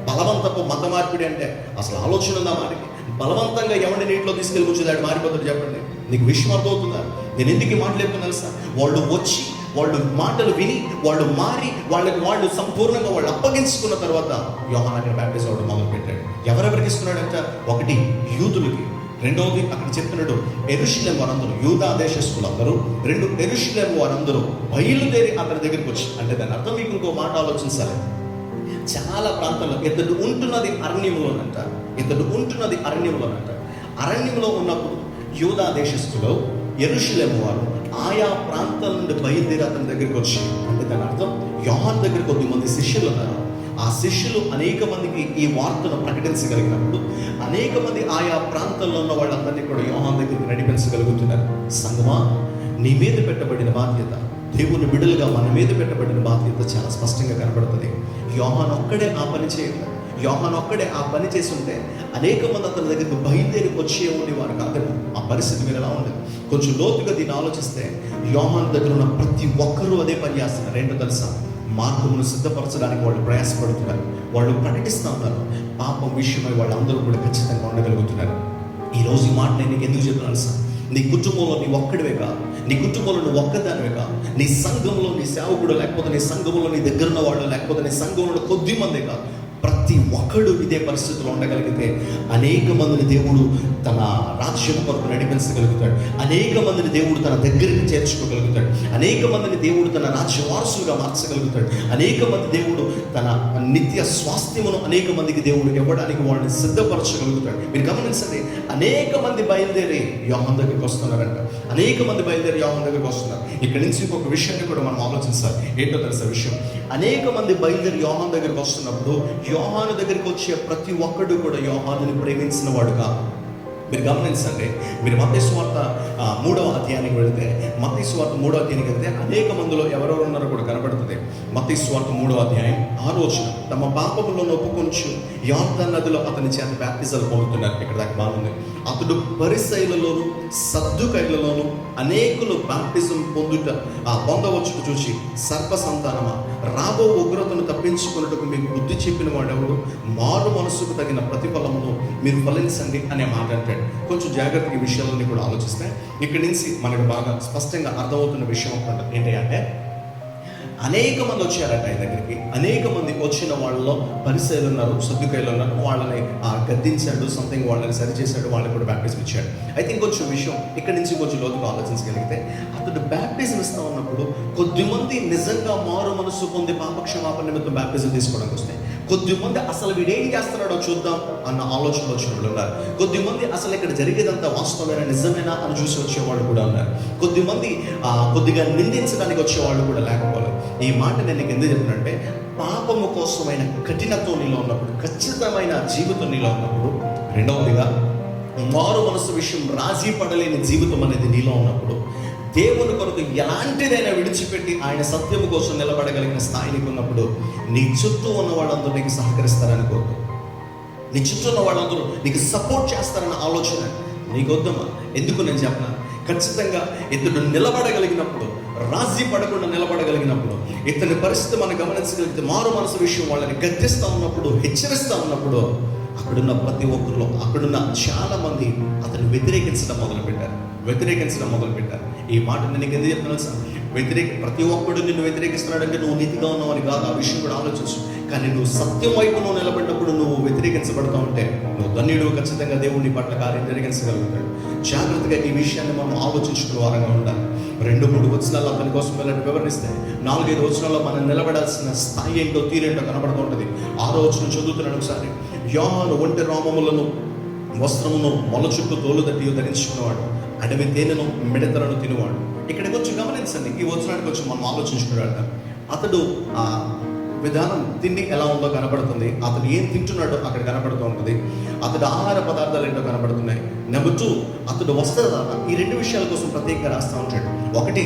బలవంతపు మత మార్పిడి అంటే అసలు ఆలోచన ఉందా వారికి? బలవంతంగా ఎవరిని నీటిలో తీసుకెళ్ళి కూర్చోదాడు మారిపోతాడు? చెప్పండి, నీకు విషయం అర్థమవుతుందా? నేను ఎందుకు మాట్లాడుతున్నాను సార్? వాళ్ళు వచ్చి వాళ్ళు మాటలు విని వాళ్ళు మారి వాళ్ళు సంపూర్ణంగా వాళ్ళు అప్పగించుకున్న తర్వాత యోహాను అక్కడ బ్యాప్టిజం అవ్వడం మొదలు పెట్టాడు. ఎవరెవరికి ఇస్తున్నాడంట? ఒకటి యూదులకి, రెండవది అక్కడ చెప్తున్నాడు యెరూషలేము వారందరూ, యూదా దేశస్థులందరూ. రెండు, యెరూషలేము వారందరూ బయలుదేరి అతని దగ్గరికి వచ్చి. అంటే దాని అర్థం మీకు ఇంకో మాట ఆలోచించాలి. చాలా ప్రాంతాల్లో ఇతడు ఉంటున్నది అరణ్యంలోనంట. అరణ్యంలో ఉన్నప్పుడు యూదా దేశస్థులు, యెరూషలేము వారు ఆయా ప్రాంతాల నుండి బయలుదేరి అతని దగ్గరికి వచ్చి. అంటే దాని అర్థం యోహాను దగ్గర కొద్దిమంది శిష్యులు ఉన్నారు. ఆ శిష్యులు అనేక మందికి ఈ వార్తను ప్రకటించగలిగినప్పుడు అనేక మంది ఆయా ప్రాంతాల్లో ఉన్న వాళ్ళందరినీ కూడా యోహాను దగ్గరికి నడిపించగలుగుతున్నారు. సంగమా, నీ మీద పెట్టబడిన బాధ్యత, దేవుని బిడ్డలుగా మన మీద పెట్టబడిన బాధ్యత చాలా స్పష్టంగా కనబడుతుంది. యోహాను ఒక్కడే ఆ పని చేయలేదు. యోహాను ఒక్కడే ఆ పని చేసి ఉంటే అనేక మంది అతని దగ్గరికి బయలుదేరి వచ్చే ఉండేవారు కాదేమో. ఆ పరిస్థితి మీరు ఎలా ఉండదు? కొంచెం లోతుగా దీన్ని ఆలోచిస్తే యోహాను దగ్గర ఉన్న ప్రతి ఒక్కరూ అదే పని చేస్తున్నారు. ఏంటో తెలుసా? మార్గమును సిద్ధపరచడానికి వాళ్ళు ప్రయాసపడుతున్నారు. వాళ్ళు ప్రకటిస్తూ ఉన్నారు. పాపం విషయమై వాళ్ళందరూ కూడా ఖచ్చితంగా ఉండగలుగుతున్నారు. ఈరోజు ఈ మాట నేను నీకు ఎందుకు చెప్తున్నాను సార్? నీ కుటుంబంలో నీ ఒక్కడివే కాదు, నీ కుటుంబంలో నువ్వు ఒక్కదానివే కాదు, నీ సంఘంలో నీ సేవకుడు, లేకపోతే నీ సంఘంలో నీ దగ్గర ఉన్న వాళ్ళు, లేకపోతే నీ సంఘంలో కొద్ది మందే కాదు, ప్రతి ఒక్కడు ఇదే పరిస్థితిలో ఉండగలిగితే అనేక మందిని దేవుడు తన రాజ్యం కొరకు నడిపించగలుగుతాడు. అనేక మందిని దేవుడు తన దగ్గరికి చేర్చుకోగలుగుతాడు. అనేక మందిని దేవుడు తన రాజ్య వారసులుగా మార్చగలుగుతాడు. అనేక మంది దేవుడు తన నిత్య స్వాస్థ్యమును అనేక మందికి దేవుడు ఇవ్వడానికి వాళ్ళని సిద్ధపరచగలుగుతాడు. మీరు గమనించండి, అనేక మంది బయలుదేరి యోహాను దగ్గరికి వస్తున్నారంట. ఇక్కడి నుంచి ఇంకొక విషయాన్ని కూడా మనం ఆలోచించాలి. ఏంటో తెలుసా విషయం? అనేక మంది బయలుదేరి యోహాను దగ్గరికి వస్తున్నప్పుడు యోహాను దగ్గరికి వచ్చే ప్రతి ఒక్కడు కూడా యోహానుని ప్రేమించిన వాడు కాదు. మీరు గమనించండి. మీరు మత్తయి సువార్త 3వ అధ్యాయానికి వెళితే, మత్తయి సువార్త 3వ అధ్యాయానికి వెళితే అనేక మందిలో ఎవరెవరు ఉన్నారో కూడా కనబడుతుంది. మత్తయి సువార్త 3వ అధ్యాయం 6వ వచనం, తమ పాపములను ఒప్పుకొంచు యోర్దాను నదిలో అతని చేత బ్యాప్టిజాలు పొందుతున్నారు. ఇక్కడ దాకా బాగుంది. అతడు పరిసయ్యులలోను సద్దూకయ్యులలోను అనేకులు బ్యాప్టిజం పొందవచ్చును చూసి, సర్ప సంతానమా, రాబో ఉగ్రతను తప్పించుకున్నట్టుకు మీకు బుద్ధి చెప్పిన వాడెవడు? మారు మనసుకు తగిన ప్రతిఫలమును మీరు ఫలించండి అనే మాట అంటాడు. కొంచెం జాగ్రత్తగా ఈ విషయాలన్నీ కూడా ఆలోచిస్తే ఇక్కడి నుంచి మనకు బాగా స్పష్టంగా అర్థమవుతున్న విషయం ఒకటి ఏంటంటే, అనేక మంది వచ్చారట ఆయన దగ్గరికి. అనేక మంది వచ్చిన వాళ్ళలో పరిసయ్యులు ఉన్నారు, సద్దూకయ్యులు ఉన్నారు. వాళ్ళని గద్దించాడు, సంథింగ్ వాళ్ళని సరిచేశాడు, వాళ్ళని కూడా బ్యాప్టిజం ఇచ్చాడు. అయితే ఇంకొంచెం విషయం ఇక్కడి నుంచి కొంచెం లోతుగా ఆలోచించగలిగితే, అతడు బ్యాప్టిజం ఇస్తా ఉన్నప్పుడు కొద్దిమంది నిజంగా మారు మనసు పొంది పాపక్షమాపణ నిమిత్తం బ్యాప్టిజం తీసుకోవడానికి వస్తాయి. కొద్దిమంది అసలు వీడేం చేస్తున్నాడో చూద్దాం అన్న ఆలోచనలో వచ్చిన వాళ్ళు ఉన్నారు. కొద్దిమంది అసలు ఇక్కడ జరిగేదంతా వాస్తవమైన నిజమేనా అని చూసి వచ్చేవాళ్ళు కూడా ఉన్నారు. కొద్దిమంది కొద్దిగా నిందించడానికి వచ్చేవాళ్ళు కూడా లేకపోలేదు. ఈ మాట నేను నీకు ఎందుకు చెప్తున్నంటే, పాపము కోసమైన కఠినత్వం నీలో ఉన్నప్పుడు, ఖచ్చితమైన జీవితం నీలో ఉన్నప్పుడు, రెండవదిగా మారు మనసు విషయం రాజీ పడలేని జీవితం అనేది నీలో ఉన్నప్పుడు, దేవుని కొరకు ఎలాంటిదైనా విడిచిపెట్టి ఆయన సత్యము కోసం నిలబడగలిగిన స్థాయికి ఉన్నప్పుడు, నీ చుట్టూ ఉన్న వాళ్ళందరూ నీకు సహకరిస్తారని కోరుకో. నీ చుట్టూ ఉన్న వాళ్ళందరూ నీకు సపోర్ట్ చేస్తారన్న ఆలోచన నీకు వద్దమ్మా. ఎందుకు నేను చెప్పను? ఖచ్చితంగా ఇతడు నిలబడగలిగినప్పుడు, రాజీ పడకుండా నిలబడగలిగినప్పుడు, ఇతని పరిస్థితి మనం గమనించగలిగితే, మారు మనసు విషయం వాళ్ళని గద్దిస్తూ ఉన్నప్పుడు, హెచ్చరిస్తూ ఉన్నప్పుడు, అక్కడున్న ప్రతి ఒక్కరిలో, అక్కడున్న చాలా మంది అతను వ్యతిరేకించడం మొదలుపెట్టారు. ఈ మాట నేను ఎందుకు చెప్తున్నాను సార్? ప్రతి ఒక్కడు నిన్ను వ్యతిరేకిస్తున్నాడంటే నువ్వు నీతిగా ఉన్నావు అని కాదు. ఆ విషయం కూడా ఆలోచించు. కానీ నువ్వు సత్యం వైపు నువ్వు నిలబడినప్పుడు నువ్వు వ్యతిరేకించబడతా ఉంటే నువ్వు ధన్యుడు. ఖచ్చితంగా దేవుని పట్ల కార్యం జరిగించగలుగుతాడు. జాగ్రత్తగా ఈ విషయాన్ని మనం ఆలోచించుకునే వారంగా ఉండాలి. 2-3 వచనాలు అతని కోసం వెళ్ళి వివరిస్తే, 4-5 వచనాల్లో మనం నిలబడాల్సిన స్థాయి ఏంటో తీరేంటో కనబడుతూ ఉంటుంది. 6వ వచనం చదువుతున్నాను ఒకసారి. యోహాను ఒంటె రోమములను వస్త్రమును మొల చుట్టూ తోలు తట్టి ధరించుకునేవాడు, అడవి తేనెను మిడతలను తినేవాడు. ఇక్కడ కొంచెం గమనించండి. ఈ వచనానికి కొంచెం మనం ఆలోచించుకున్నాడు. అతడు విధానం తిండి ఎలా ఉందో కనబడుతుంది, అతడు ఏం తింటున్నాడో అక్కడ కనబడుతూ ఉంటుంది, అతడు ఆహార పదార్థాలు ఏంటో కనబడుతున్నాయి. నెంబర్ 2, అతడు వస్త్రధారణ. ఈ 2 విషయాల కోసం ప్రత్యేకంగా రాస్తూ ఉంటాడు. ఒకటి,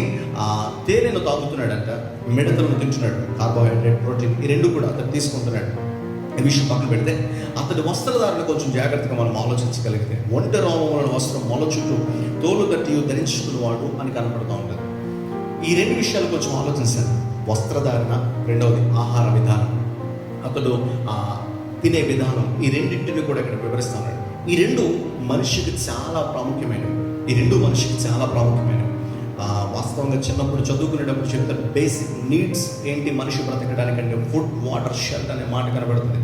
తేనెను తాగుతున్నాడంట, మిడతలను తింటున్నాడు, కార్బోహైడ్రేట్, ప్రోటీన్, ఈ 2 కూడా అతడు తీసుకుంటున్నాడు. ఈ విషయం పక్కన పెడితే అతడి వస్త్రధారణ కొంచెం జాగ్రత్తగా మనం ఆలోచించగలిగితే, ఒంటె రోమములను వస్త్రం మొల చుట్టూ తోలు తట్టి ధరించుకున్నవాడు అని కనపడుతూ ఉంటుంది. ఈ 2 విషయాలు కొంచెం ఆలోచించాను. వస్త్రధారణ, రెండవది ఆహార విధానం, అతడు తినే విధానం, ఈ రెండింటిని కూడా ఇక్కడ వివరిస్తున్నాడు. ఈ 2 మనిషికి చాలా ప్రాముఖ్యమైనవి. వాస్తవంగా చిన్నప్పుడు చదువుకునేటప్పుడు చెప్తారు, బేసిక్ నీడ్స్ ఏంటి మనిషి బ్రతకడానికంటే ఫుడ్, వాటర్, షెల్టర్ అనే మాట కనబడుతుంది.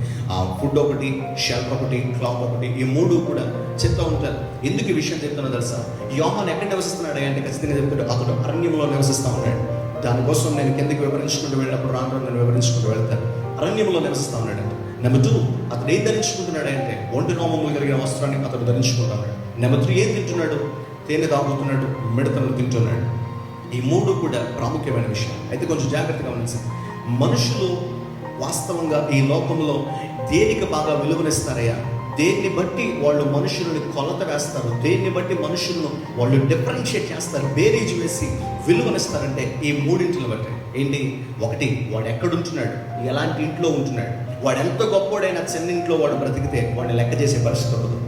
ఫుడ్ ఒకటి, షెల్టర్ ఒకటి, క్లాత్ ఒకటి, ఈ 3 కూడా చెప్తూ ఉంటారు. ఎందుకు ఈ విషయం చెప్తున్నా తెలుసా? యోహాను ఎక్కడ నివసిస్తున్నాడు అంటే ఖచ్చితంగా చెప్తాడు, అతడు అరణ్యంలో నివసిస్తూ ఉన్నాడు. దానికోసం నేను కిందకి వివరించుకుంటూ వెళ్ళినప్పుడు రాను నేను వివరించుకుంటూ వెళ్తాను. అరణ్యంలో నివసిస్తూ ఉన్నాడు. నెంబర్ 2, అతడు ఏం ధరించుకుంటున్నాడు అంటే ఒంటి రోమములు కలిగిన వస్త్రాన్ని అతడు ధరించుకుంటున్నాడు. నెంబర్ 3, ఏం తింటున్నాడు? తేనె తాగుతున్నాడు, మిడతలను తింటున్నాడు. ఈ 3 కూడా ప్రాముఖ్యమైన విషయం. అయితే కొంచెం జాగ్రత్తగా గమనించండి. మనుషులు వాస్తవంగా ఈ లోకంలో దేనికి బాగా విలువనిస్తారయ్యా? దేన్ని బట్టి వాళ్ళు మనుషులను కొలత వేస్తారు, దేన్ని బట్టి మనుషులను వాళ్ళు డిఫరెన్షియేట్ చేస్తారు, బేరీజు వేసి విలువనిస్తారంటే ఈ 3 బట్టి. ఏంటి? ఒకటి, వాడు ఎక్కడుంటున్నాడు, ఎలాంటి ఇంట్లో ఉంటున్నాడు. వాడు ఎంత గొప్పోడైనా చిన్నింట్లో వాడు బ్రతికితే వాడిని లెక్క చేసే పరిస్థితి ఉండదు.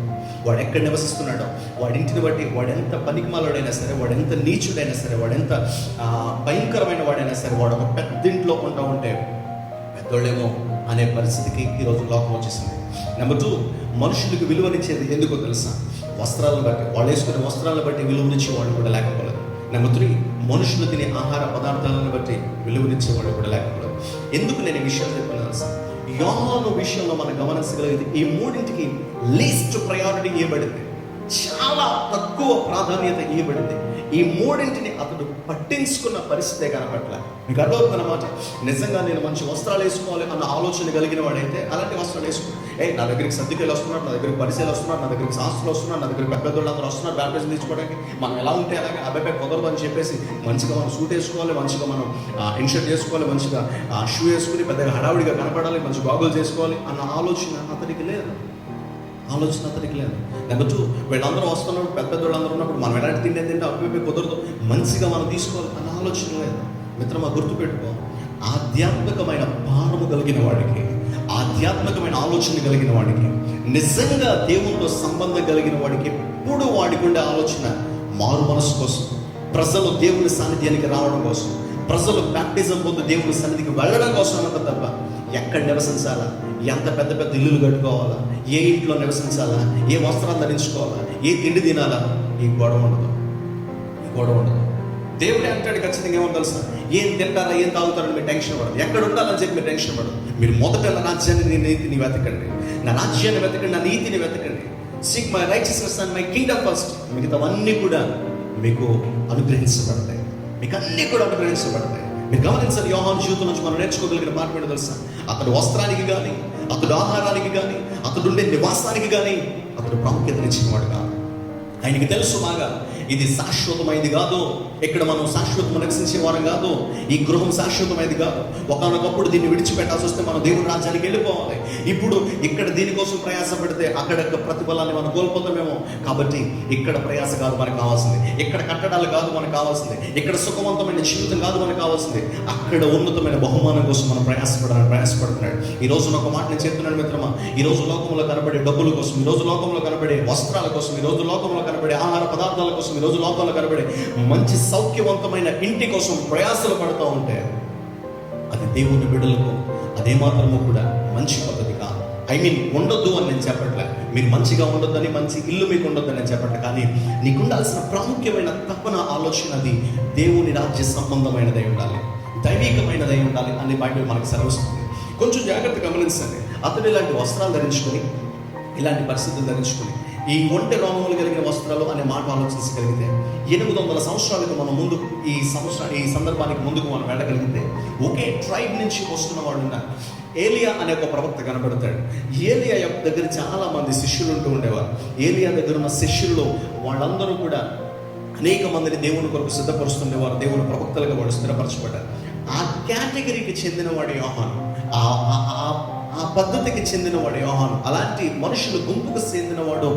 వాడు ఎక్కడ నివసిస్తున్నాడో వాడి ఇంటిని బట్టి, వాడు ఎంత పనికిమాలోడైనా సరే, వాడు ఎంత నీచుడైనా సరే, వాడు ఎంత భయంకరమైన వాడైనా సరే, వాడు ఒక పెద్ద ఇంట్లో ఉంటా ఉంటే పెద్దోళ్ళేమో అనే పరిస్థితికి ఈరోజు లోకం వచ్చేసింది. నెంబర్ 2, మనుషులకు విలువనిచ్చేది ఎందుకో తెలుసా? వస్త్రాలను బట్టి, వాళ్ళు వేసుకునే వస్త్రాలను బట్టి విలువనిచ్చే వాళ్ళు కూడా లేకపోలేదు. నెంబర్ 3, మనుషులు తినే ఆహార పదార్థాలను బట్టి విలువనిచ్చే వాళ్ళు కూడా లేకపోలేదు. ఎందుకు నేను ఈ విషయాలు చెప్పాను తెలుసా? యోహాను విషయంలో మనం గమనించగలిగితే ఈ 3కి లీస్ట్ ప్రయారిటీ ఇవ్వబడింది, చాలా తక్కువ ప్రాధాన్యత ఇవ్వబడింది. ఈ 3ని అతడు పట్టించుకున్న పరిస్థితే కనపట్ల. మీకు అర్థమవుతుందన్నమాట. నిజంగా నేను మంచి వస్త్రాలు వేసుకోవాలి అన్న ఆలోచన కలిగిన వాడైతే అలాంటి వస్త్రాలు వేసుకో. నా దగ్గరికి సర్దికలు వస్తున్నారు, నా దగ్గరికి పరిచయాలు వస్తున్నారు, నా దగ్గరికి శాస్త్రులు వస్తున్నారు, నా దగ్గరికి పెద్దోళ్ళు అందరూ వస్తున్నారు బ్యాప్టిజం తీసుకోవడానికి. మనం ఎలా ఉంటే అలాగే అబ్బాయి కుదరదు అని చెప్పేసి మంచిగా మనం సూట్ వేసుకోవాలి, మంచిగా మనం ఇన్షర్ట్ చేసుకోవాలి, మంచిగా షూ వేసుకుని పెద్దగా హడావుడిగా కనపడాలి, మంచి గాగులు చేసుకోవాలి అన్న ఆలోచన అతనికి లేదు. నెంబర్ 2, వీళ్ళందరూ వస్తున్నప్పుడు పెద్దోళ్ళందరూ ఉన్నప్పుడు మనం ఎలాంటి తిండి తింటే అబ్బాయి కుదరదు, మంచిగా మనం తీసుకోవాలి అన్న ఆలోచన లేదు. మిత్రమా, గుర్తుపెట్టుకో, ఆధ్యాత్మికమైన భారము కలిగిన వాడికి, ఆధ్యాత్మికమైన ఆలోచన కలిగిన వాడికి, నిజంగా దేవునితో సంబంధం కలిగిన వాడికి ఎప్పుడు వాడికి ఉండే ఆలోచన మారు మనసు కోసం, ప్రజలు దేవుని సాన్నిధ్యానికి రావడం కోసం, ప్రజలు బ్యాప్టిజం పొంది దేవుని సన్నిధికి వెళ్ళడం కోసం అంత తప్ప ఎక్కడ నివసించాలా, ఎంత పెద్ద పెద్ద ఇల్లులు కట్టుకోవాలా, ఏ ఇంట్లో నివసించాలా, ఏ వస్త్రాలు ధరించుకోవాలా, ఏ తిండి తినాలా, ఈ గొడవ ఉండదు. దేవుడే అంటాడు ఖచ్చితంగా ఏమో తెలుసా? ఏం తింటారా, ఏం తాగుతారని మీరు టెన్షన్ పడదు, ఎక్కడ ఉండాలని చెప్పి మీరు టెన్షన్ పడదు. మీరు మొదట నా రాజ్యాన్ని, నీతిని వెతకండి, నా రాజ్యాన్ని వెతకండి, నా నీతిని వెతకండి. Seek my righteousness and my Kingdom first. మిగతావన్నీ కూడా మీకు అనుగ్రహించబడతాయి. మీరు గమనించాలి. యోహాను జీవితం నుంచి మనం నేర్చుకోగలిగిన పాఠం ఏంటో తెలుసా? అతడు వస్త్రానికి కానీ, అతడు ఆహారానికి కానీ, అతడు ఉండే నివాసానికి కానీ అతడు ప్రాముఖ్యతనిచ్చినవాడు కాదు. ఆయనకి తెలుసు బాగా ఇది శాశ్వతమైనది కాదు, ఇక్కడ మనం శాశ్వతం నివసించే వారం కాదు, ఈ గృహం శాశ్వతమైనది కాదు. ఒకనొకప్పుడు దీన్ని విడిచిపెట్టాల్సి వస్తే మనం దేవుని రాజ్యానికి వెళ్ళిపోవాలి. ఇప్పుడు ఇక్కడ దీనికోసం ప్రయాస పెడితే అక్కడ ప్రతిఫలాన్ని మనం కోల్పోతామేమో. కాబట్టి ఇక్కడ ప్రయాస కాదు మనకు కావాల్సింది, ఇక్కడ కట్టడాలు కాదు మనకు కావాల్సింది, ఇక్కడ సుఖవంతమైన జీవితం కాదు మనకు కావాల్సింది, అక్కడ ఉన్నతమైన బహుమానం కోసం మనం ప్రయాసపడుతున్నాడు. ఈ రోజు ఒక మాట నేను చెప్తున్నాను మిత్రమా, ఈ రోజు లోకంలో కనబడే డబ్బుల కోసం, ఈ రోజు లోకంలో కనబడే వస్త్రాల కోసం, ఈ రోజు లోకంలో కనబడే ఆహార పదార్థాల కోసం, ఈ రోజు లోకంలో కనబడే మంచి సౌఖ్యవంతమైన ఇంటి కోసం ప్రయాసలు పడుతూ ఉంటే అది దేవుని బిడ్డలకు అదేమాత్రము కూడా మంచి పద్ధతి కాదు. ఉండొద్దు అని నేను చెప్పట్లే, మీరు మంచిగా ఉండొద్దని, మంచి ఇల్లు మీకు ఉండొద్దని నేను చెప్పట్లే. కానీ నీకు ఉండాల్సిన ప్రాముఖ్యమైన తపన, ఆలోచన అది దేవుని రాజ్య సంబంధమైనదై ఉండాలి, దైవికమైనదై ఉండాలి అని బైబిల్ మనకు సెలవిస్తుంది. కొంచెం జాగ్రత్తగా గమనించండి. అతడు ఇలాంటి వస్త్రాలు ధరించుకొని, ఇలాంటి పరిస్థితులు ధరించుకొని, ఈ ఒంటె రోమములు కలిగిన వస్త్రాలు అనే మాట ఆలోచించగలిగితే 800 సంవత్సరాలకు మనం ముందు ఈ సందర్భానికి ముందుకు మనం వెళ్ళగలిగితే ఒకే ట్రైబ్ నుంచి వస్తున్న వాళ్ళు ఉన్నారు. ఏలియా అనే ఒక ప్రవక్త కనబడతాడు. ఏలియా దగ్గర చాలా మంది శిష్యులు ఉంటూ ఉండేవారు. ఏలియా దగ్గర ఉన్న శిష్యుల్లో వాళ్ళందరూ కూడా అనేక మందిని దేవుని కొరకు సిద్ధపరుస్తుండేవారు. దేవుని ప్రవక్తలుగా వాళ్ళు స్థిరపరచబడ్డారు. ఆ కేటగిరీకి చెందినవాడు యోహాను. ఆ ఆ- ఆ- ఆ పద్ధతికి చెందినవాడు యోహాను. అలాంటి మనుషులు గుంపుకు చెందినవాడు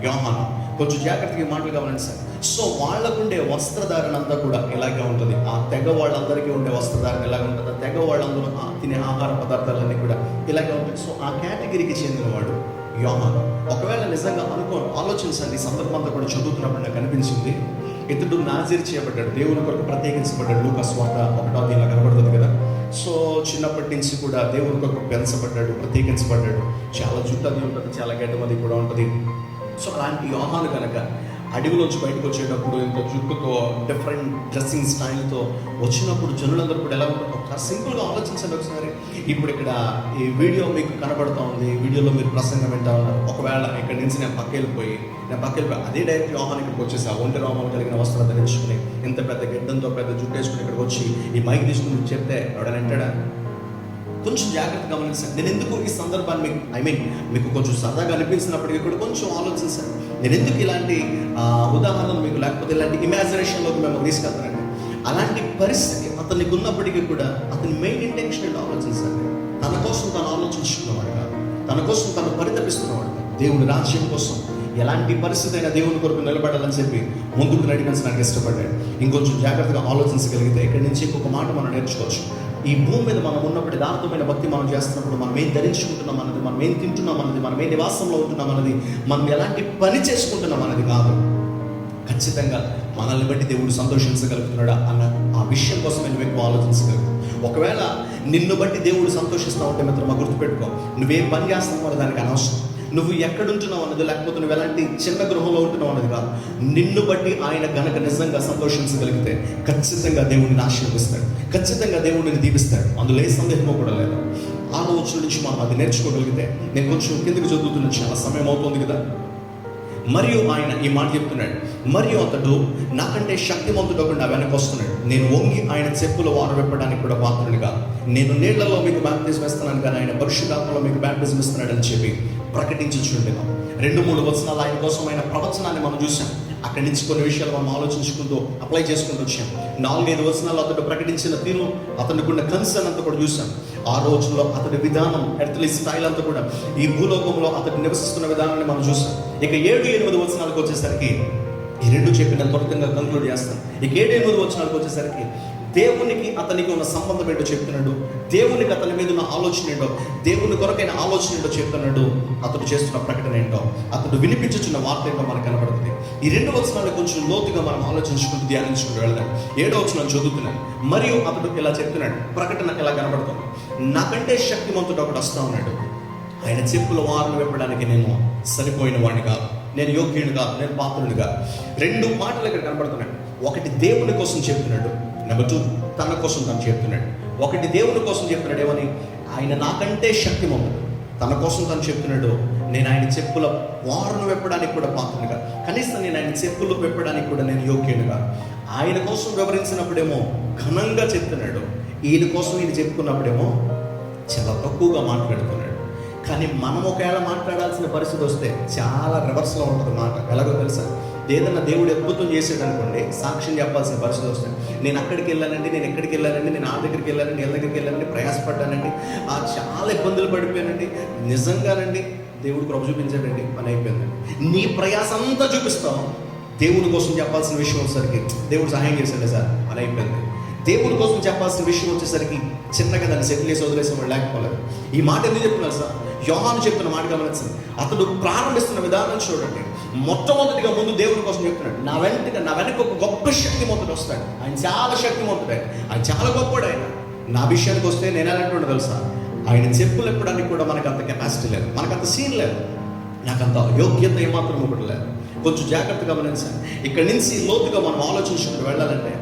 యోహాను. కొంచెం జాగ్రత్తగా మాటలు గమనించాలి. సో వాళ్ళకుండే వస్త్రధారణ అంతా కూడా ఇలాగే ఉంటుంది. ఆ తెగ వాళ్ళందరికీ ఉండే వస్త్రధారణ ఇలాగే ఉంటుంది. ఆ తెగ వాళ్ళందరూ తినే ఆహార పదార్థాలన్నీ కూడా ఇలాగే ఉంటాయి. సో ఆ కేటగిరీకి చెందినవాడు యోహాను. ఒకవేళ నిజంగా ఆలోచించండి. ఈ సందర్భం అంతా కూడా చదువుతున్నప్పుడు నాకు అనిపించింది, ఇతడు నాజీర్ చేయబడ్డాడు, దేవుని కొరకు ప్రత్యేకించబడ్డాడు. లూకాసు వార్త 1వ ఇలా కనబడుతుంది కదా. సో చిన్నప్పటి నుంచి కూడా దేవుని కొరకు పెంచబడ్డాడు, ప్రత్యేకించబడ్డాడు. చాలా జుట్టు అది ఉంటుంది, చాలా గడ్డమది కూడా ఉంటుంది. సో అలాంటి యోహాను కనుక అడవిలోంచి బయటకు వచ్చేటప్పుడు ఇంత జుట్టుతో డిఫరెంట్ డ్రెస్సింగ్ స్టైల్తో వచ్చినప్పుడు జనులందరూ కూడా ఎలా ఉంటారు? ఒకసారి సింపుల్గా ఆలోచించండి. ఒకసారి ఇప్పుడు ఇక్కడ ఈ వీడియో మీకు కనబడుతూ ఉంది, వీడియోలో మీరు ప్రసంగం వింటా ఉన్నారు. ఒకవేళ ఇక్కడ నుంచి నేను పక్కెళ్ళిపోయి అదే డైరెక్ట్ యోహాను ఇక్కడికి వచ్చేసా, ఒంటి రోమాలు కలిగిన వస్త్రాలు ధరించుకుని ఇంత పెద్ద గిడ్డంతో పెద్ద జుట్టు వేసుకుని ఇక్కడికి వచ్చి ఈ మైక్ తీసుకుని చెప్తే ఎవడని వింటాడా? కొంచెం జాగ్రత్త గమనించాను. నేను ఎందుకు ఈ సందర్భాన్ని మీకు కొంచెం సరదాగా అనిపించినప్పటికీ కూడా కొంచెం ఆలోచించాను. నేను ఎందుకు ఇలాంటి ఉదాహరణలు మీకు, లేకపోతే ఇలాంటి ఇమాజినేషన్లోకి మేము తీసుకెళ్తానండి. అలాంటి పరిస్థితి అతనికి ఉన్నప్పటికీ కూడా అతని మెయిన్ ఇంటెన్షన్ ఏంటో ఆలోచించాలి. తన కోసం తను ఆలోచించుకున్నవాడు కాదు, తన కోసం తను పరితపిస్తున్నవాడు కాదు. దేవుడి రాజ్యం కోసం ఎలాంటి పరిస్థితి అయినా దేవుని కొరకు నిలబడాలని చెప్పి ముందుకు నడిపించడానికి ఇష్టపడ్డాడు. ఇంకొంచెం జాగ్రత్తగా ఆలోచించగలిగితే ఇక్కడి నుంచి ఇంకొక మాట మనం నేర్చుకోవచ్చు. ఈ భూమి మీద మనం ఉన్నప్పుడు యథార్థమైన భక్తి మనం చేస్తున్నప్పుడు మనం ఏం ధరించుకుంటున్నాం అన్నది, మనం ఏం తింటున్నాం అన్నది, మనం ఏ నివాసంలో ఉంటున్నాం అన్నది, మనం ఎలాంటి పని చేసుకుంటున్నాం అన్నది కాదు. ఖచ్చితంగా మనల్ని బట్టి దేవుడు సంతోషించగలుగుతున్నాడా అన్న ఆ విషయం కోసం నువ్వు ఎక్కువ ఆలోచించగలవు. ఒకవేళ నిన్ను బట్టి దేవుడు సంతోషిస్తూ ఉంటే మిత్రమా గుర్తుపెట్టుకో, నువ్వేం పని చేస్తున్నావు అనే దానికి అనవసరం. నువ్వు ఎక్కడుంటున్నావు అన్నది, లేకపోతే నువ్వు ఎలాంటి చిన్న గృహంలో ఉంటున్నావు అన్నది కాదు. నిన్ను బట్టి ఆయన గనక నిజంగా సంతోషించగలిగితే ఖచ్చితంగా దేవుడిని ఆశీర్వదిస్తాడు, ఖచ్చితంగా దేవుడిని దీవిస్తాడు. అందులో ఏ సందేహమో కూడా లేదు. ఆ రోజు నుంచి మనం అది నేర్చుకోగలిగితే, నేను కొంచెం కిందకి చదువుతున్న చాలా సమయం అవుతుంది కదా. మరియు ఆయన ఈ మాట చెప్తున్నాడు, మరియు అతడు నాకంటే శక్తిమంతుడు ఒకడు నా వెనక వస్తున్నాడు, నేను వంగి ఆయన చెప్పులు వారు విప్పడానికి కూడా పాత్రునిగా, నేను నీళ్లలో మీకు బాప్తిజం ఇస్తున్నాను కానీ ఆయన పరిశుద్ధాత్మలో మీకు బాప్తిజం ఇస్తున్నాడు అని చెప్పి ప్రకటించుచుండెను. 2-3 వచనాలు ఆయన కోసం ఆయన ప్రవచనాన్ని మనం చూసాం. అక్కడి నుంచి కొన్ని విషయాలు మనం ఆలోచించుకుంటూ అప్లై చేసుకుంటూ వచ్చాం. 4-5 వచనాలు అతడు ప్రకటించిన తీరు, అతనికి ఉన్న కన్సర్న్ అంతా కూడా చూసాం. ఆ రోజుల్లో అతడి విధానం, ఎర్త్లీ స్టైల్ అంతా కూడా, ఈ భూలోకంలో అతడు నివసిస్తున్న విధానాన్ని మనం చూసాం. ఇక 7-8 వచనాలకు వచ్చేసరికి ఈ రెండు చెప్పి నేను త్వరితంగా కంక్లూడ్ చేస్తాను. ఇక 7-8 వచనాలకు వచ్చేసరికి దేవునికి అతనికి ఉన్న సంబంధం ఏంటో చెప్తున్నాడు, దేవునికి అతని మీద ఉన్న ఆలోచన ఏంటో, దేవుని కొరకైన ఆలోచన ఏంటో చెప్తున్నాడు, అతడు చేస్తున్న ప్రకటన ఏంటో, అతడు వినిపించుచున్న వార్త ఏంటో మనకు కనబడుతుంది. ఈ 2 వచనాలు కొంచెం లోతుగా మనం ఆలోచించుకుంటూ ధ్యానించుకుంటూ వెళ్దాం. 7వ వచనం చదువుతున్నాను. మరియు అతడు ఇలా చెప్తున్నాడు, ప్రకటన ఇలా కనబడుతుంది, నాకంటే శక్తిమంతుడు ఒకడు వస్తా ఉన్నాడు, ఆయన చెప్పుల వారును విప్పడానికి నేను సరిపోయిన వాడిని కాదు, నేను యోగ్యుని కాదు, నేను పాత్రుని కాదు. 2 మాటలు ఇక్కడ కనబడుతున్నాడు. ఒకటి దేవుని కోసం చెప్తున్నాడు, నెంబర్ 2 తన కోసం తను చెప్తున్నాడు. ఒకటి దేవుని కోసం చెప్తున్నాడు, ఏమని? ఆయన నాకంటే శక్తిమంతుడు. తన కోసం తను చెప్తున్నాడు, నేను ఆయన చెప్పుల వారును విప్పడానికి కూడా పాత్రునిగా, కనీసం నేను ఆయన చెప్పులు విప్పడానికి కూడా నేను యోగ్యునిగా. ఆయన కోసం వివరించినప్పుడేమో ఘనంగా చెప్తున్నాడు, ఈయన కోసం ఈయన చెప్పుకున్నప్పుడేమో చాలా తక్కువగా మాట్లాడుతున్నాడు. కానీ మనం ఒకవేళ మాట్లాడాల్సిన పరిస్థితి వస్తే చాలా రివర్స్లో ఉంటుంది మాట. ఎలాగో తెలుసా? ఏదన్నా దేవుడు అద్భుతం చేసాడు అనుకోండి, సాక్ష్యం చెప్పాల్సిన పరిస్థితి వస్తాయి. నేను అక్కడికి వెళ్ళానండి, నేను ఎక్కడికి వెళ్ళానండి, నేను ఆ దగ్గరికి వెళ్ళానండి, వీళ్ళ దగ్గరికి వెళ్ళానండి, ప్రయాసపడ్డానండి, చాలా ఇబ్బందులు పడిపోయానండి, నిజంగానండి దేవుడు కృప చూపించాడండి, పని అయిపోయిందండి. నీ ప్రయాస అంతా చూపిస్తావు, దేవుని కోసం చెప్పాల్సిన విషయం వచ్చేసరికి దేవుడు సహాయం చేశాడు సార్, పని అయిపోయింది. దేవుని కోసం చెప్పాల్సిన విషయం వచ్చేసరికి చిన్నగా దాన్ని సెటిల్ చేసి వదిలేసే వాళ్ళు లేకపోలేదు. ఈ మాట ఎందుకు చెప్తున్నారు సార్? యోహాను చెప్తున్న మాట గమనించండి. అతడు ప్రారంభిస్తున్న విధానం చూడండి. మొట్టమొదటిగా ముందు దేవుని కోసం చెప్తున్నాడు, నా వెనక ఒక గొప్ప శక్తిమంతుడు వస్తాడు, ఆయన చాలా శక్తిమంతుడు, ఆయన చాలా గొప్పడు. ఆయన నా విషయానికి వస్తే నేను ఎలాంటి తెలుసా, ఆయన చెప్పులు ఎప్పడానికి కూడా మనకు అంత కెపాసిటీ లేదు, మనకు అంత సీన్ లేదు, నాకు అంత యోగ్యత ఏమాత్రం ఒకటి లేదు. కొంచెం జాగ్రత్తగా గమనించాలి. ఇక్కడి నుంచి లోతుగా మనం ఆలోచించుకుంటూ వెళ్ళాలంటే,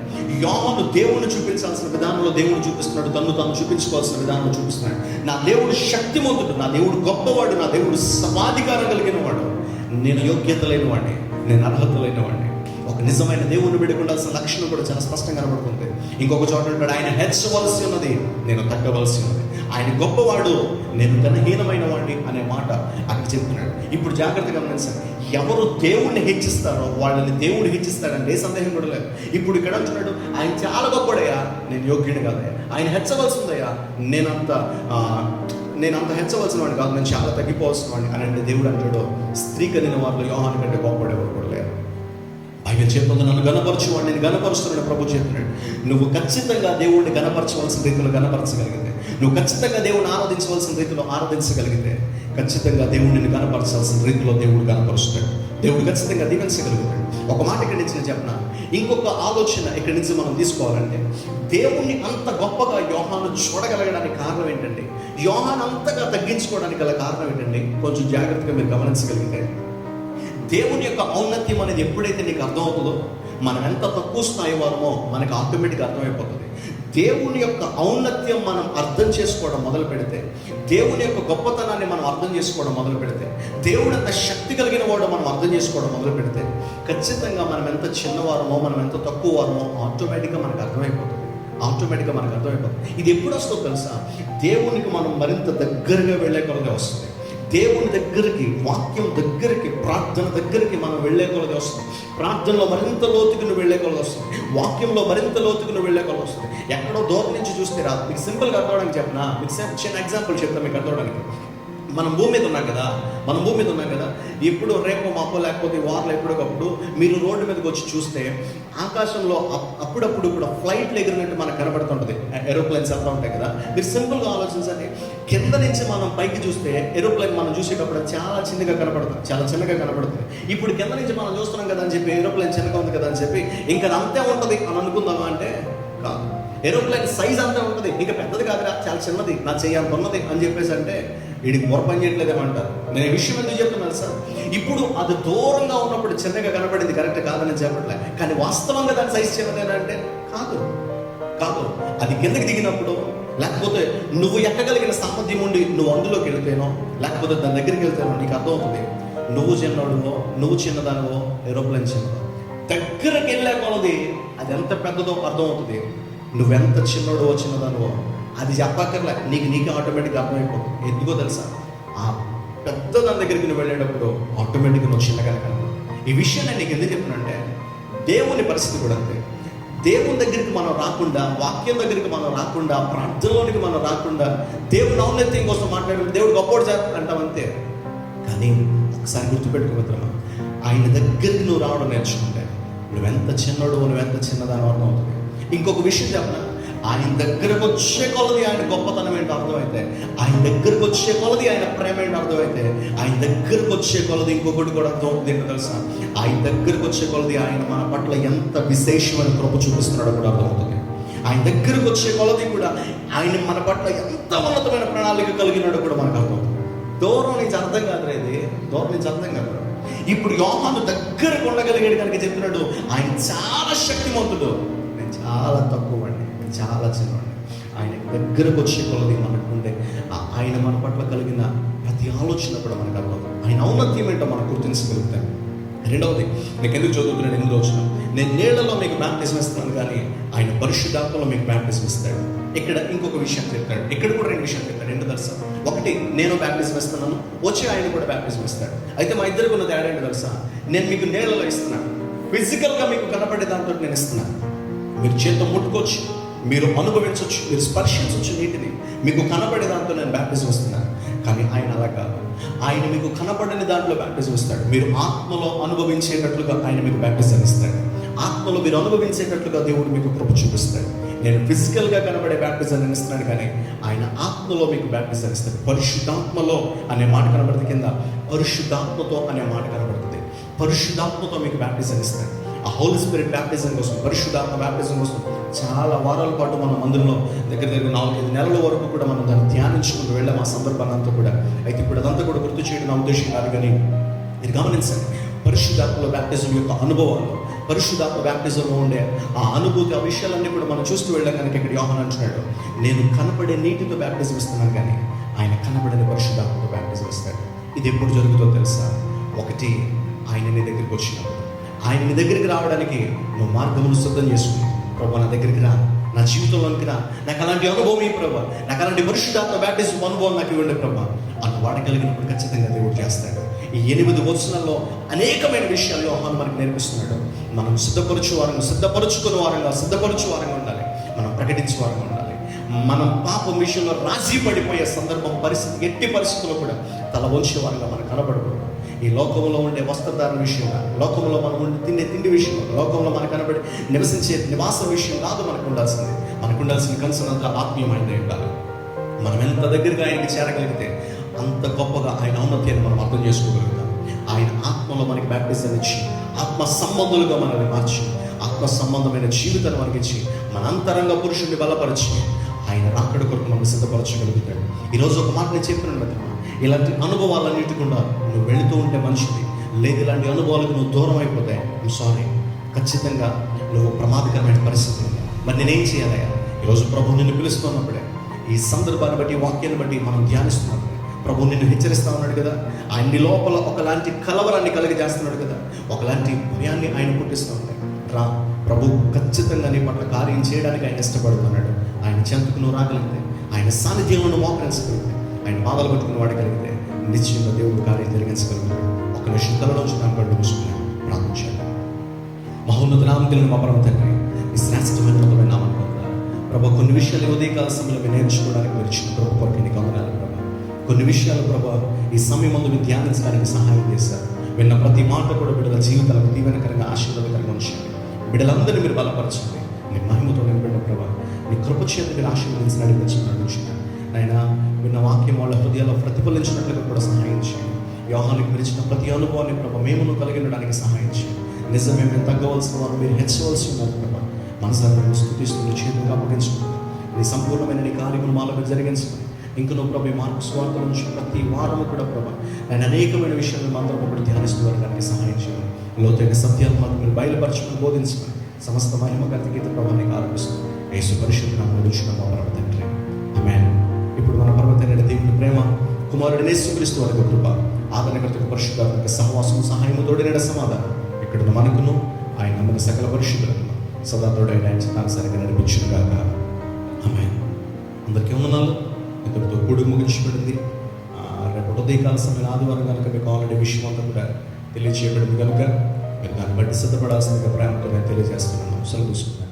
యోహాను దేవుణ్ణి చూపించాల్సిన విధానంలో దేవుడు చూపిస్తున్నాడు, తను తాను చూపించుకోవాల్సిన విధానంలో చూపిస్తున్నాడు. నా దేవుడు శక్తిమంతుడు, నా దేవుడు గొప్పవాడు, నా దేవుడు సమాధికారం కలిగిన వాడు, నేను యోగ్యత లేనివాడిని, నేను అర్హత లేనివాడిని. ఒక నిజమైన దేవుణ్ణి పెట్టుకుండాల్సిన లక్షణం కూడా చాలా స్పష్టంగా కనబడుతుంది. ఇంకొక చోట అంటాడు, ఆయన హెచ్చవలసి ఉన్నది, నేను తగ్గవలసి ఉన్నది, ఆయన గొప్పవాడు, నేను ఘనహీనమైన వాడిని అనే మాట అక్కడ చెప్తున్నాడు. ఇప్పుడు జాగ్రత్తగా గమనించండి, ఎవరు దేవుణ్ణి హెచ్చిస్తారో వాళ్ళని దేవుడు హెచ్చిస్తాడంటే ఏ సందేహం కూడా లేదు. ఇప్పుడు ఇక్కడ అంటున్నాడు, ఆయన చాలా గొప్పడయ్యా, నేను యోగ్యుని కాదయ్యా, ఆయన హెచ్చవలసిందయ్యా, నేనంత హెచ్చవలసిన వాడిని కాదు, నేను చాలా తగ్గిపోవాల్సిన వాడిని అని అంటే దేవుడు అంటాడు, స్త్రీ కనిన వారిలో యోహాను కంటే గొప్పవాడెవరు కూడా లేరు. ఆయన చెప్తుంది, నన్ను గణపరచువాడు, నేను గణపరుస్తున్నాడు ప్రభు చెప్తున్నాడు. నువ్వు ఖచ్చితంగా దేవుడిని గణపరచవలసిన రీతిలో గణపరచగలిగితే, నువ్వు ఖచ్చితంగా దేవుడిని ఆరాధించవలసిన రీతిలో ఆరాధించగలిగితే, ఖచ్చితంగా దేవుడిని గణపరచాల్సిన రీతిలో దేవుడు గణపరుస్తాడు. దేవుడు ఖచ్చితంగా దీవించగలుగుతాడు. ఒక మాట ఇక్కడి నుంచి నేను చెప్పిన, ఇంకొక ఆలోచన ఇక్కడి నుంచి మనం తీసుకోవాలంటే, దేవుణ్ణి అంత గొప్పగా యోహాను చూడగలగడానికి కారణం ఏంటంటే, యోహాను అంతగా తగ్గించుకోవడానికి గల కారణం ఏంటంటే, కొంచెం జాగ్రత్తగా మీరు గమనించగలిగితే, దేవుని యొక్క ఔన్నత్యం అనేది ఎప్పుడైతే నీకు అర్థమవుతుందో, మనం ఎంత తక్కువ స్థాయి వారమో మనకు ఆటోమేటిక్గా అర్థమైపోతుంది. దేవుని యొక్క ఔన్నత్యం మనం అర్థం చేసుకోవడం మొదలు పెడితే, దేవుని యొక్క గొప్పతనాన్ని మనం అర్థం చేసుకోవడం మొదలు పెడితే, దేవుడు అంత శక్తి కలిగిన వాడు మనం అర్థం చేసుకోవడం మొదలు పెడితే, ఖచ్చితంగా మనం ఎంత చిన్నవారమో, మనం ఎంత తక్కువ వారమో ఆటోమేటిక్గా మనకు అర్థమైపోతుంది. ఇది ఎప్పుడు వస్తుందో తెలుసా? దేవునికి మనం మరింత దగ్గరగా వెళ్ళే కొలది వస్తుంది. దేవుని దగ్గరికి, వాక్యం దగ్గరికి, ప్రార్థన దగ్గరికి మనం వెళ్ళే కొలది వస్తుంది. ప్రార్థనలో మరింత లోతుకు నువ్వు వెళ్ళే కొలది వస్తుంది. వాక్యంలో మరింత లోతుకు నువ్వు వెళ్ళే కొలది వస్తుంది. ఎక్కడో దూరం నుంచి చూస్తే రాదు. మీకు సింపుల్గా అర్థవడానికి చెప్పిన, మీకు చిన్న ఎగ్జాంపుల్ చెప్తాను మీకు అర్థవడానికి. మనం భూమి మీద ఉన్నాం కదా, ఎప్పుడు రేపు మాపో లేకపోతే వారిలో ఎప్పుడొకప్పుడు మీరు రోడ్డు మీదకి వచ్చి చూస్తే, ఆకాశంలో అప్పుడప్పుడు కూడా ఫ్లైట్లు ఎగిరినట్టు మనకు కనబడుతుంటుంది. ఏరోప్లేన్స్ వెళ్తూ ఉంటాయి కదా. మీరు సింపుల్గా ఆలోచించండి, కింద నుంచి మనం పైకి చూస్తే ఏరోప్లేన్ మనం చూసేటప్పుడు చాలా చిన్నగా కనబడుతుంది. ఇప్పుడు కింద నుంచి మనం చూస్తున్నాం కదా అని చెప్పి ఏరోప్లేన్ చిన్నగా ఉంది కదా అని చెప్పి ఇంకా అంతే ఉంటుంది అని అనుకుందామా అంటే కాదు. ఏరోప్లేన్ సైజ్ అంతే ఉంటుంది, ఇంకా పెద్దది కాదురా, చాలా చిన్నది, నా చెయ్యాలి ఉన్నది అని చెప్పేసి అంటే వీడికి బొర పని చేయట్లేదేమంటారు. నేను ఈ విషయం ఎందుకు చెప్తున్నాను సార్, ఇప్పుడు అది దూరంగా ఉన్నప్పుడు చిన్నగా కనబడింది కరెక్ట్ కాదని చెప్పట్లే, కానీ వాస్తవంగా దాని సైజ్ చిన్నదేనంటే కాదు. అది కిందకి దిగినప్పుడు, లేకపోతే నువ్వు ఎక్కగలిగిన సామర్థ్యం ఉండి నువ్వు అందులోకి వెళ్తేనో, లేకపోతే దాని దగ్గరికి వెళ్తేనో నీకు అర్థమవుతుంది, నువ్వు చిన్నవాడువో, నువ్వు చిన్నదానివో, ఏరోప్లేన్ చిన్నదో. దగ్గరికి వెళ్ళే కొలది అది ఎంత పెద్దదో అర్థమవుతుంది. నువ్వెంత చిన్నోడో చిన్నదానివో అది చెప్పక్కర్లే, నీకు ఆటోమేటిక్గా అర్థమైపోతుంది. ఎందుకో తెలుసా? ఆ పెద్ద దాని దగ్గరికి నువ్వు వెళ్ళేటప్పుడు ఆటోమేటిక్గా నువ్వు చిన్నగా కనపడదు. ఈ విషయం నేను నీకు ఎందుకు చెప్తున్నానంటే, దేవుని పరిస్థితి కూడా అంతే. దేవుని దగ్గరికి మనం రాకుండా, వాక్యం దగ్గరికి మనం రాకుండా, ప్రార్థనలోనికి మనం రాకుండా, దేవుని ఔన్నత్యం కోసం మాట్లాడే దేవుడు గొప్పవాడు చేస్తాడంటాం అంతే. కానీ ఒకసారి గుర్తుపెట్టుకోవద్దామా, ఆయన దగ్గరికి నువ్వు రావడం నేర్చుకుంటే నువ్వెంత చిన్నోడు, నువ్వెంత చిన్నదాని అర్థం అవుతుంది. ఇంకొక విషయం చెప్పనా, ఆయన దగ్గరకు వచ్చే కొలది ఆయన గొప్పతనం ఏంటో అర్థమైతే, ఆయన దగ్గరకు వచ్చే కొలది ఆయన ప్రేమ ఏంటో అర్థమైతే, ఆయన దగ్గరకు వచ్చే కొలది ఇంకొకటి కూడా అర్థం అవుతుంది ఏంటో తెలుసా? ఆయన దగ్గరకు వచ్చే కొలది ఆయన మన పట్ల ఎంత విశేషమైన కృప చూపిస్తున్నాడో కూడా అర్థమవుతుంది. ఆయన దగ్గరకు వచ్చే కొలది కూడా ఆయన మన పట్ల ఎంత ఉన్నతమైన ప్రణాళిక కలిగినాడో కూడా మనకు అర్థమవుతుంది. దూరం నుంచి అర్థం కాదు. ఇప్పుడు యోహాను దగ్గరకు ఉండగలిగాడు కనుక చెప్తున్నాడు, ఆయన చాలా శక్తిమంతుడు, నేను చాలా తక్కువ అండి, చాలా చిన్నవాడిని. ఆయన దగ్గరకు వచ్చే కొలది మనకు ఉండే ఆయన మన పట్ల కలిగిన ప్రతి ఆలోచన కూడా మనకు అర్థం, ఆయన ఔన్నత్యం ఏంటో మనం గుర్తించగలుగుతాం. రెండవది, నీకు ఎందుకు చదువుతున్నాడు, ఎందుకు వచ్చిన, నేను నీళ్లలో మీకు బ్యాప్టిజం ఇస్తున్నాను కానీ ఆయన పరిశుద్ధాత్మలో మీకు బ్యాప్టిజం ఇస్తాడు. ఇక్కడ ఇంకొక విషయం చెప్తాడు, ఇక్కడ కూడా రెండు విషయాలు చెప్తాడు. ఏంటో తెలుసా? ఒకటి, నేను బ్యాప్టిజం ఇస్తున్నాను, వచ్చి ఆయన కూడా బ్యాప్టిజం ఇస్తాడు. అయితే మా ఇద్దరికి ఉన్న తేడా ఏంటో తెలుసా? నేను మీకు నీళ్లలో ఇస్తున్నాను, ఫిజికల్గా మీకు కనపడే దాంతో నేను ఇస్తున్నాను. మీరు చేతితో ముట్టుకోవచ్చు, మీరు అనుభవించవచ్చు, మీరు స్పర్శించవచ్చు నీటిని, మీకు కనబడే దాంట్లో నేను బ్యాప్టిజం ఇస్తున్నాను. కానీ ఆయన అలా కాదు, ఆయన మీకు కనబడని దాంట్లో బ్యాప్టిజం ఇస్తాడు. మీరు ఆత్మలో అనుభవించేటట్లుగా ఆయన మీకు బ్యాప్టిజం ఇస్తాడు. ఆత్మలో మీరు అనుభవించేటట్లుగా దేవుడు మీకు కృప చూపిస్తాడు. నేను ఫిజికల్గా కనబడే బ్యాప్టిజం ఇస్తున్నాను కానీ ఆయన ఆత్మలో మీకు బ్యాప్టిజం ఇస్తాడు. పరిశుద్ధాత్మలో అనే మాట కనబడుతుంది, కింద పరిశుద్ధాత్మతో అనే మాట కనబడుతుంది. పరిశుద్ధాత్మతో మీకు బ్యాప్టిజం ఇస్తాడు. ఆ హోలీ స్పిరిట్ బ్యాప్టిజం కోసం, పరిశుద్ధాత్మ బ్యాప్టిజం కోసం చాలా వారాల పాటు మన మందిరంలో దగ్గర 4-5 నెలల వరకు కూడా మనం దాన్ని ధ్యానించుకుంటూ వెళ్ళాం ఆ సందర్భాన్ని అంతా కూడా. అయితే ఇప్పుడు అదంతా కూడా గుర్తు చేయడం నా ఉద్దేశం కాదు, కానీ మీరు గమనించండి, పరిశుద్ధాత్మలో బ్యాప్టిజం యొక్క అనుభవాలు, పరిశుద్ధాత్మ బ్యాప్టిజంలో ఉండే ఆ అనుభూతి, ఆ విషయాలన్నీ కూడా మనం చూస్తూ వెళ్ళాం. కనుక ఇక్కడ యోహాను అంటున్నాడు, నేను కనపడే నీటితో బ్యాప్టిజం ఇస్తున్నాను కానీ ఆయన కనబడని పరిశుద్ధాత్మతో బ్యాప్టిజం ఇస్తాడు. ఇది ఎప్పుడు జరుగుతుందో తెలుసా? ఒకటి, ఆయన నీ దగ్గరికి వచ్చినప్పుడు, ఆయన నీ దగ్గరికి రావడానికి నువ్వు మార్గమును సిద్ధం చేసుకుని, ప్రభా నా దగ్గరికి రా, నా జీవితంలోనికి రా, నాకు అలాంటి అనుభవం ఈ ప్రభా, నాకు అలాంటి పరిశుద్ధాత్మ బ్యాప్టిజం అనుభవం నాకు ఇవ్వండి ప్రభా అన్న వాడగలిగినప్పుడు ఖచ్చితంగా దేవుడు చేస్తాడు. ఈ 8 వచనాల్లో అనేకమైన విషయాలు యోహాను మనకు నేర్పిస్తున్నాడు. మనం సిద్ధపరచు వారంగా ఉండాలి, మనం ప్రకటించేవారుగా ఉండాలి. మనం పాపం విషయంలో రాజీ పడిపోయే సందర్భం, పరిస్థితి, ఎట్టి పరిస్థితుల్లో కూడా తల వంచేవారుగా మనం కనబడకూడదు. ఈ లోకంలో ఉండే వస్త్రధారణ విషయంలో, లోకంలో మనం ఉండే తిండి విషయంలో, లోకంలో మనకు కనబడి నివసించే నివాస విషయం కాదు మనకు ఉండాల్సింది. మనకు ఉండాల్సిన కన్సర్న్ అంతా ఆత్మీయమైనదే ఉండాలి. మనం ఎంత దగ్గరగా ఆయనకి చేరగలిగితే అంత గొప్పగా ఆయన ఔన్నత్యాన్ని మనం అర్థం చేసుకోగలుగుతాం. ఆయన ఆత్మలో మనకి బ్యాప్టిజం ఇచ్చి, ఆత్మ సంబంధులుగా మనల్ని మార్చి, ఆత్మ సంబంధమైన జీవితాన్ని మనకిచ్చి, మన అంతరంగ పురుషుడిని బలపరిచి ఆయన రాకడ కొరకు మనం సిద్ధపరచగలుగుతాడు. ఈరోజు ఒక మాట నేను చెప్పినాను కదా, ఇలాంటి అనుభవాలన్నిటి కూడా నువ్వు వెళుతూ ఉంటే మంచిది. లేదు ఇలాంటి అనుభవాలకు నువ్వు దూరం అయిపోతే సారీ, ఖచ్చితంగా నువ్వు ప్రమాదకరమైన పరిస్థితి. మరి నేనేం చేయాలయ్యా? ఈరోజు ప్రభు నిన్ను పిలుస్తున్నప్పుడే, ఈ సందర్భాన్ని బట్టి, వాక్యాన్ని బట్టి మనం ధ్యానిస్తున్నాం. ప్రభు నిన్ను హెచ్చరిస్తూ ఉన్నాడు కదా, ఆయన లోపల ఒకలాంటి కలవరాన్ని కలిగజేస్తున్నాడు కదా, ఒకలాంటి భయాన్ని ఆయన పుట్టిస్తూ ఉన్నాడు. రా, ప్రభు ఖచ్చితంగా నీ పట్ల కార్యం చేయడానికి ఆయన ఇష్టపడుతున్నాడు. ఆయన చెంతకు నువ్వు రాగలిగితే, ఆయన సాన్నిధ్యంలో మోకరించగలిగితే, ఆయన బాధలు పట్టుకుని వాడగలిగితే నిశ్చయంగా దేవుడు కార్యం జరిగించగలుగుతాడు. ఒక నిమిషం కలలోంచి దాని కళ్ళు మూసుకున్నాను, ప్రార్థన చేయాలి. మహోన్నత నామమున మా పరమ తండ్రి, ఈ శ్రేష్టమైన నామం పొందాలి ప్రభా. కొన్ని విషయాలు ఉదయకాల సమయంలో నేర్చుకోవడానికి మీరు ఇచ్చిన కృప కొరకు నీకు వందనాలు ప్రభా. కొన్ని విషయాలు ప్రభా ఈ సమయం ముందు మీరు ధ్యానించడానికి సహాయం చేశారు. విన్న ప్రతి మాట కూడా బిడ్డల జీవితాలకు దీవెనకరంగా, ఆశీర్వాదకరంగా ఉంచండి. బిడ్డలందరినీ మీరు బలపరచండి. నీ మహిమతో నింపండి ప్రభా. నీ కృప చేత మీరు ఆశీర్వదించి నడిపించండి. నాయన విన్న వాక్యం వాళ్ళ హృదయాల్లో ప్రతిఫలించినట్లుగా కూడా సహాయం చేయండి. యోహానికి మీరు ఇచ్చిన ప్రతి అనుభవాన్ని ప్రభా మేమును కలిగినడానికి సహాయం చేయండి. నిజమే, మేము తగ్గవలసిన వారు మీరు హెచ్చవలసి ఉన్నారు ప్రభా. మనసారి స్తుతిస్తూ చేతులకు అప్పగించుకుంటాం. నీ సంపూర్ణమైన నీ కార్యములు మాలో జరిగించమని, ఇంక నువ్వు ప్రభు మార్పు స్వార్థ నుంచి ప్రతి వారము కూడా ప్రభా ఆయన అనేకమైన విషయాలను అందరం ఒకటి ధ్యానిస్తూ వారికి సహాయం చేయాలి. లోతైన సత్యాలను మాకు మీరు బయలుపరచుకుని బోధించమని సమస్త మహిమ గీత ప్రభావానికి ఆరంభిస్తుంది. యేసు పరిశుద్ధ నామమున అడుగుచున్నాము మా పరమ తండ్రి, ఆమేన్. ఇప్పుడు మన పరమ తండ్రి దేవుని ప్రేమ, కుమారుడు యేసుక్రీస్తు వారి కృప, ఆదరణకర్తకు పరిశుద్ధాత్మక సహవాసం, సహాయము, తోడైన సమాధానం ఇక్కడ మనకును ఆయన నమ్మిన సకల పరిశుద్ధులకు సదా తోడైన ఆయన చిత్తానుసారంగా నడిపించుగాక, ఆమేన్. అందరికీ వందనాలు. ఇంతటితో కూడి ముగించబడింది. రేపు ఉదయకాల సమయం ఆదివారం కనుక మీకు ఆల్రెడీ విషయం అంతా కూడా తెలియజేయబడింది కనుక మీరు దాన్ని బట్టి సిద్ధపడాల్సిందిగా ప్రేమతో నేను తెలియజేస్తున్నాను. సెలవు తీసుకున్నాను.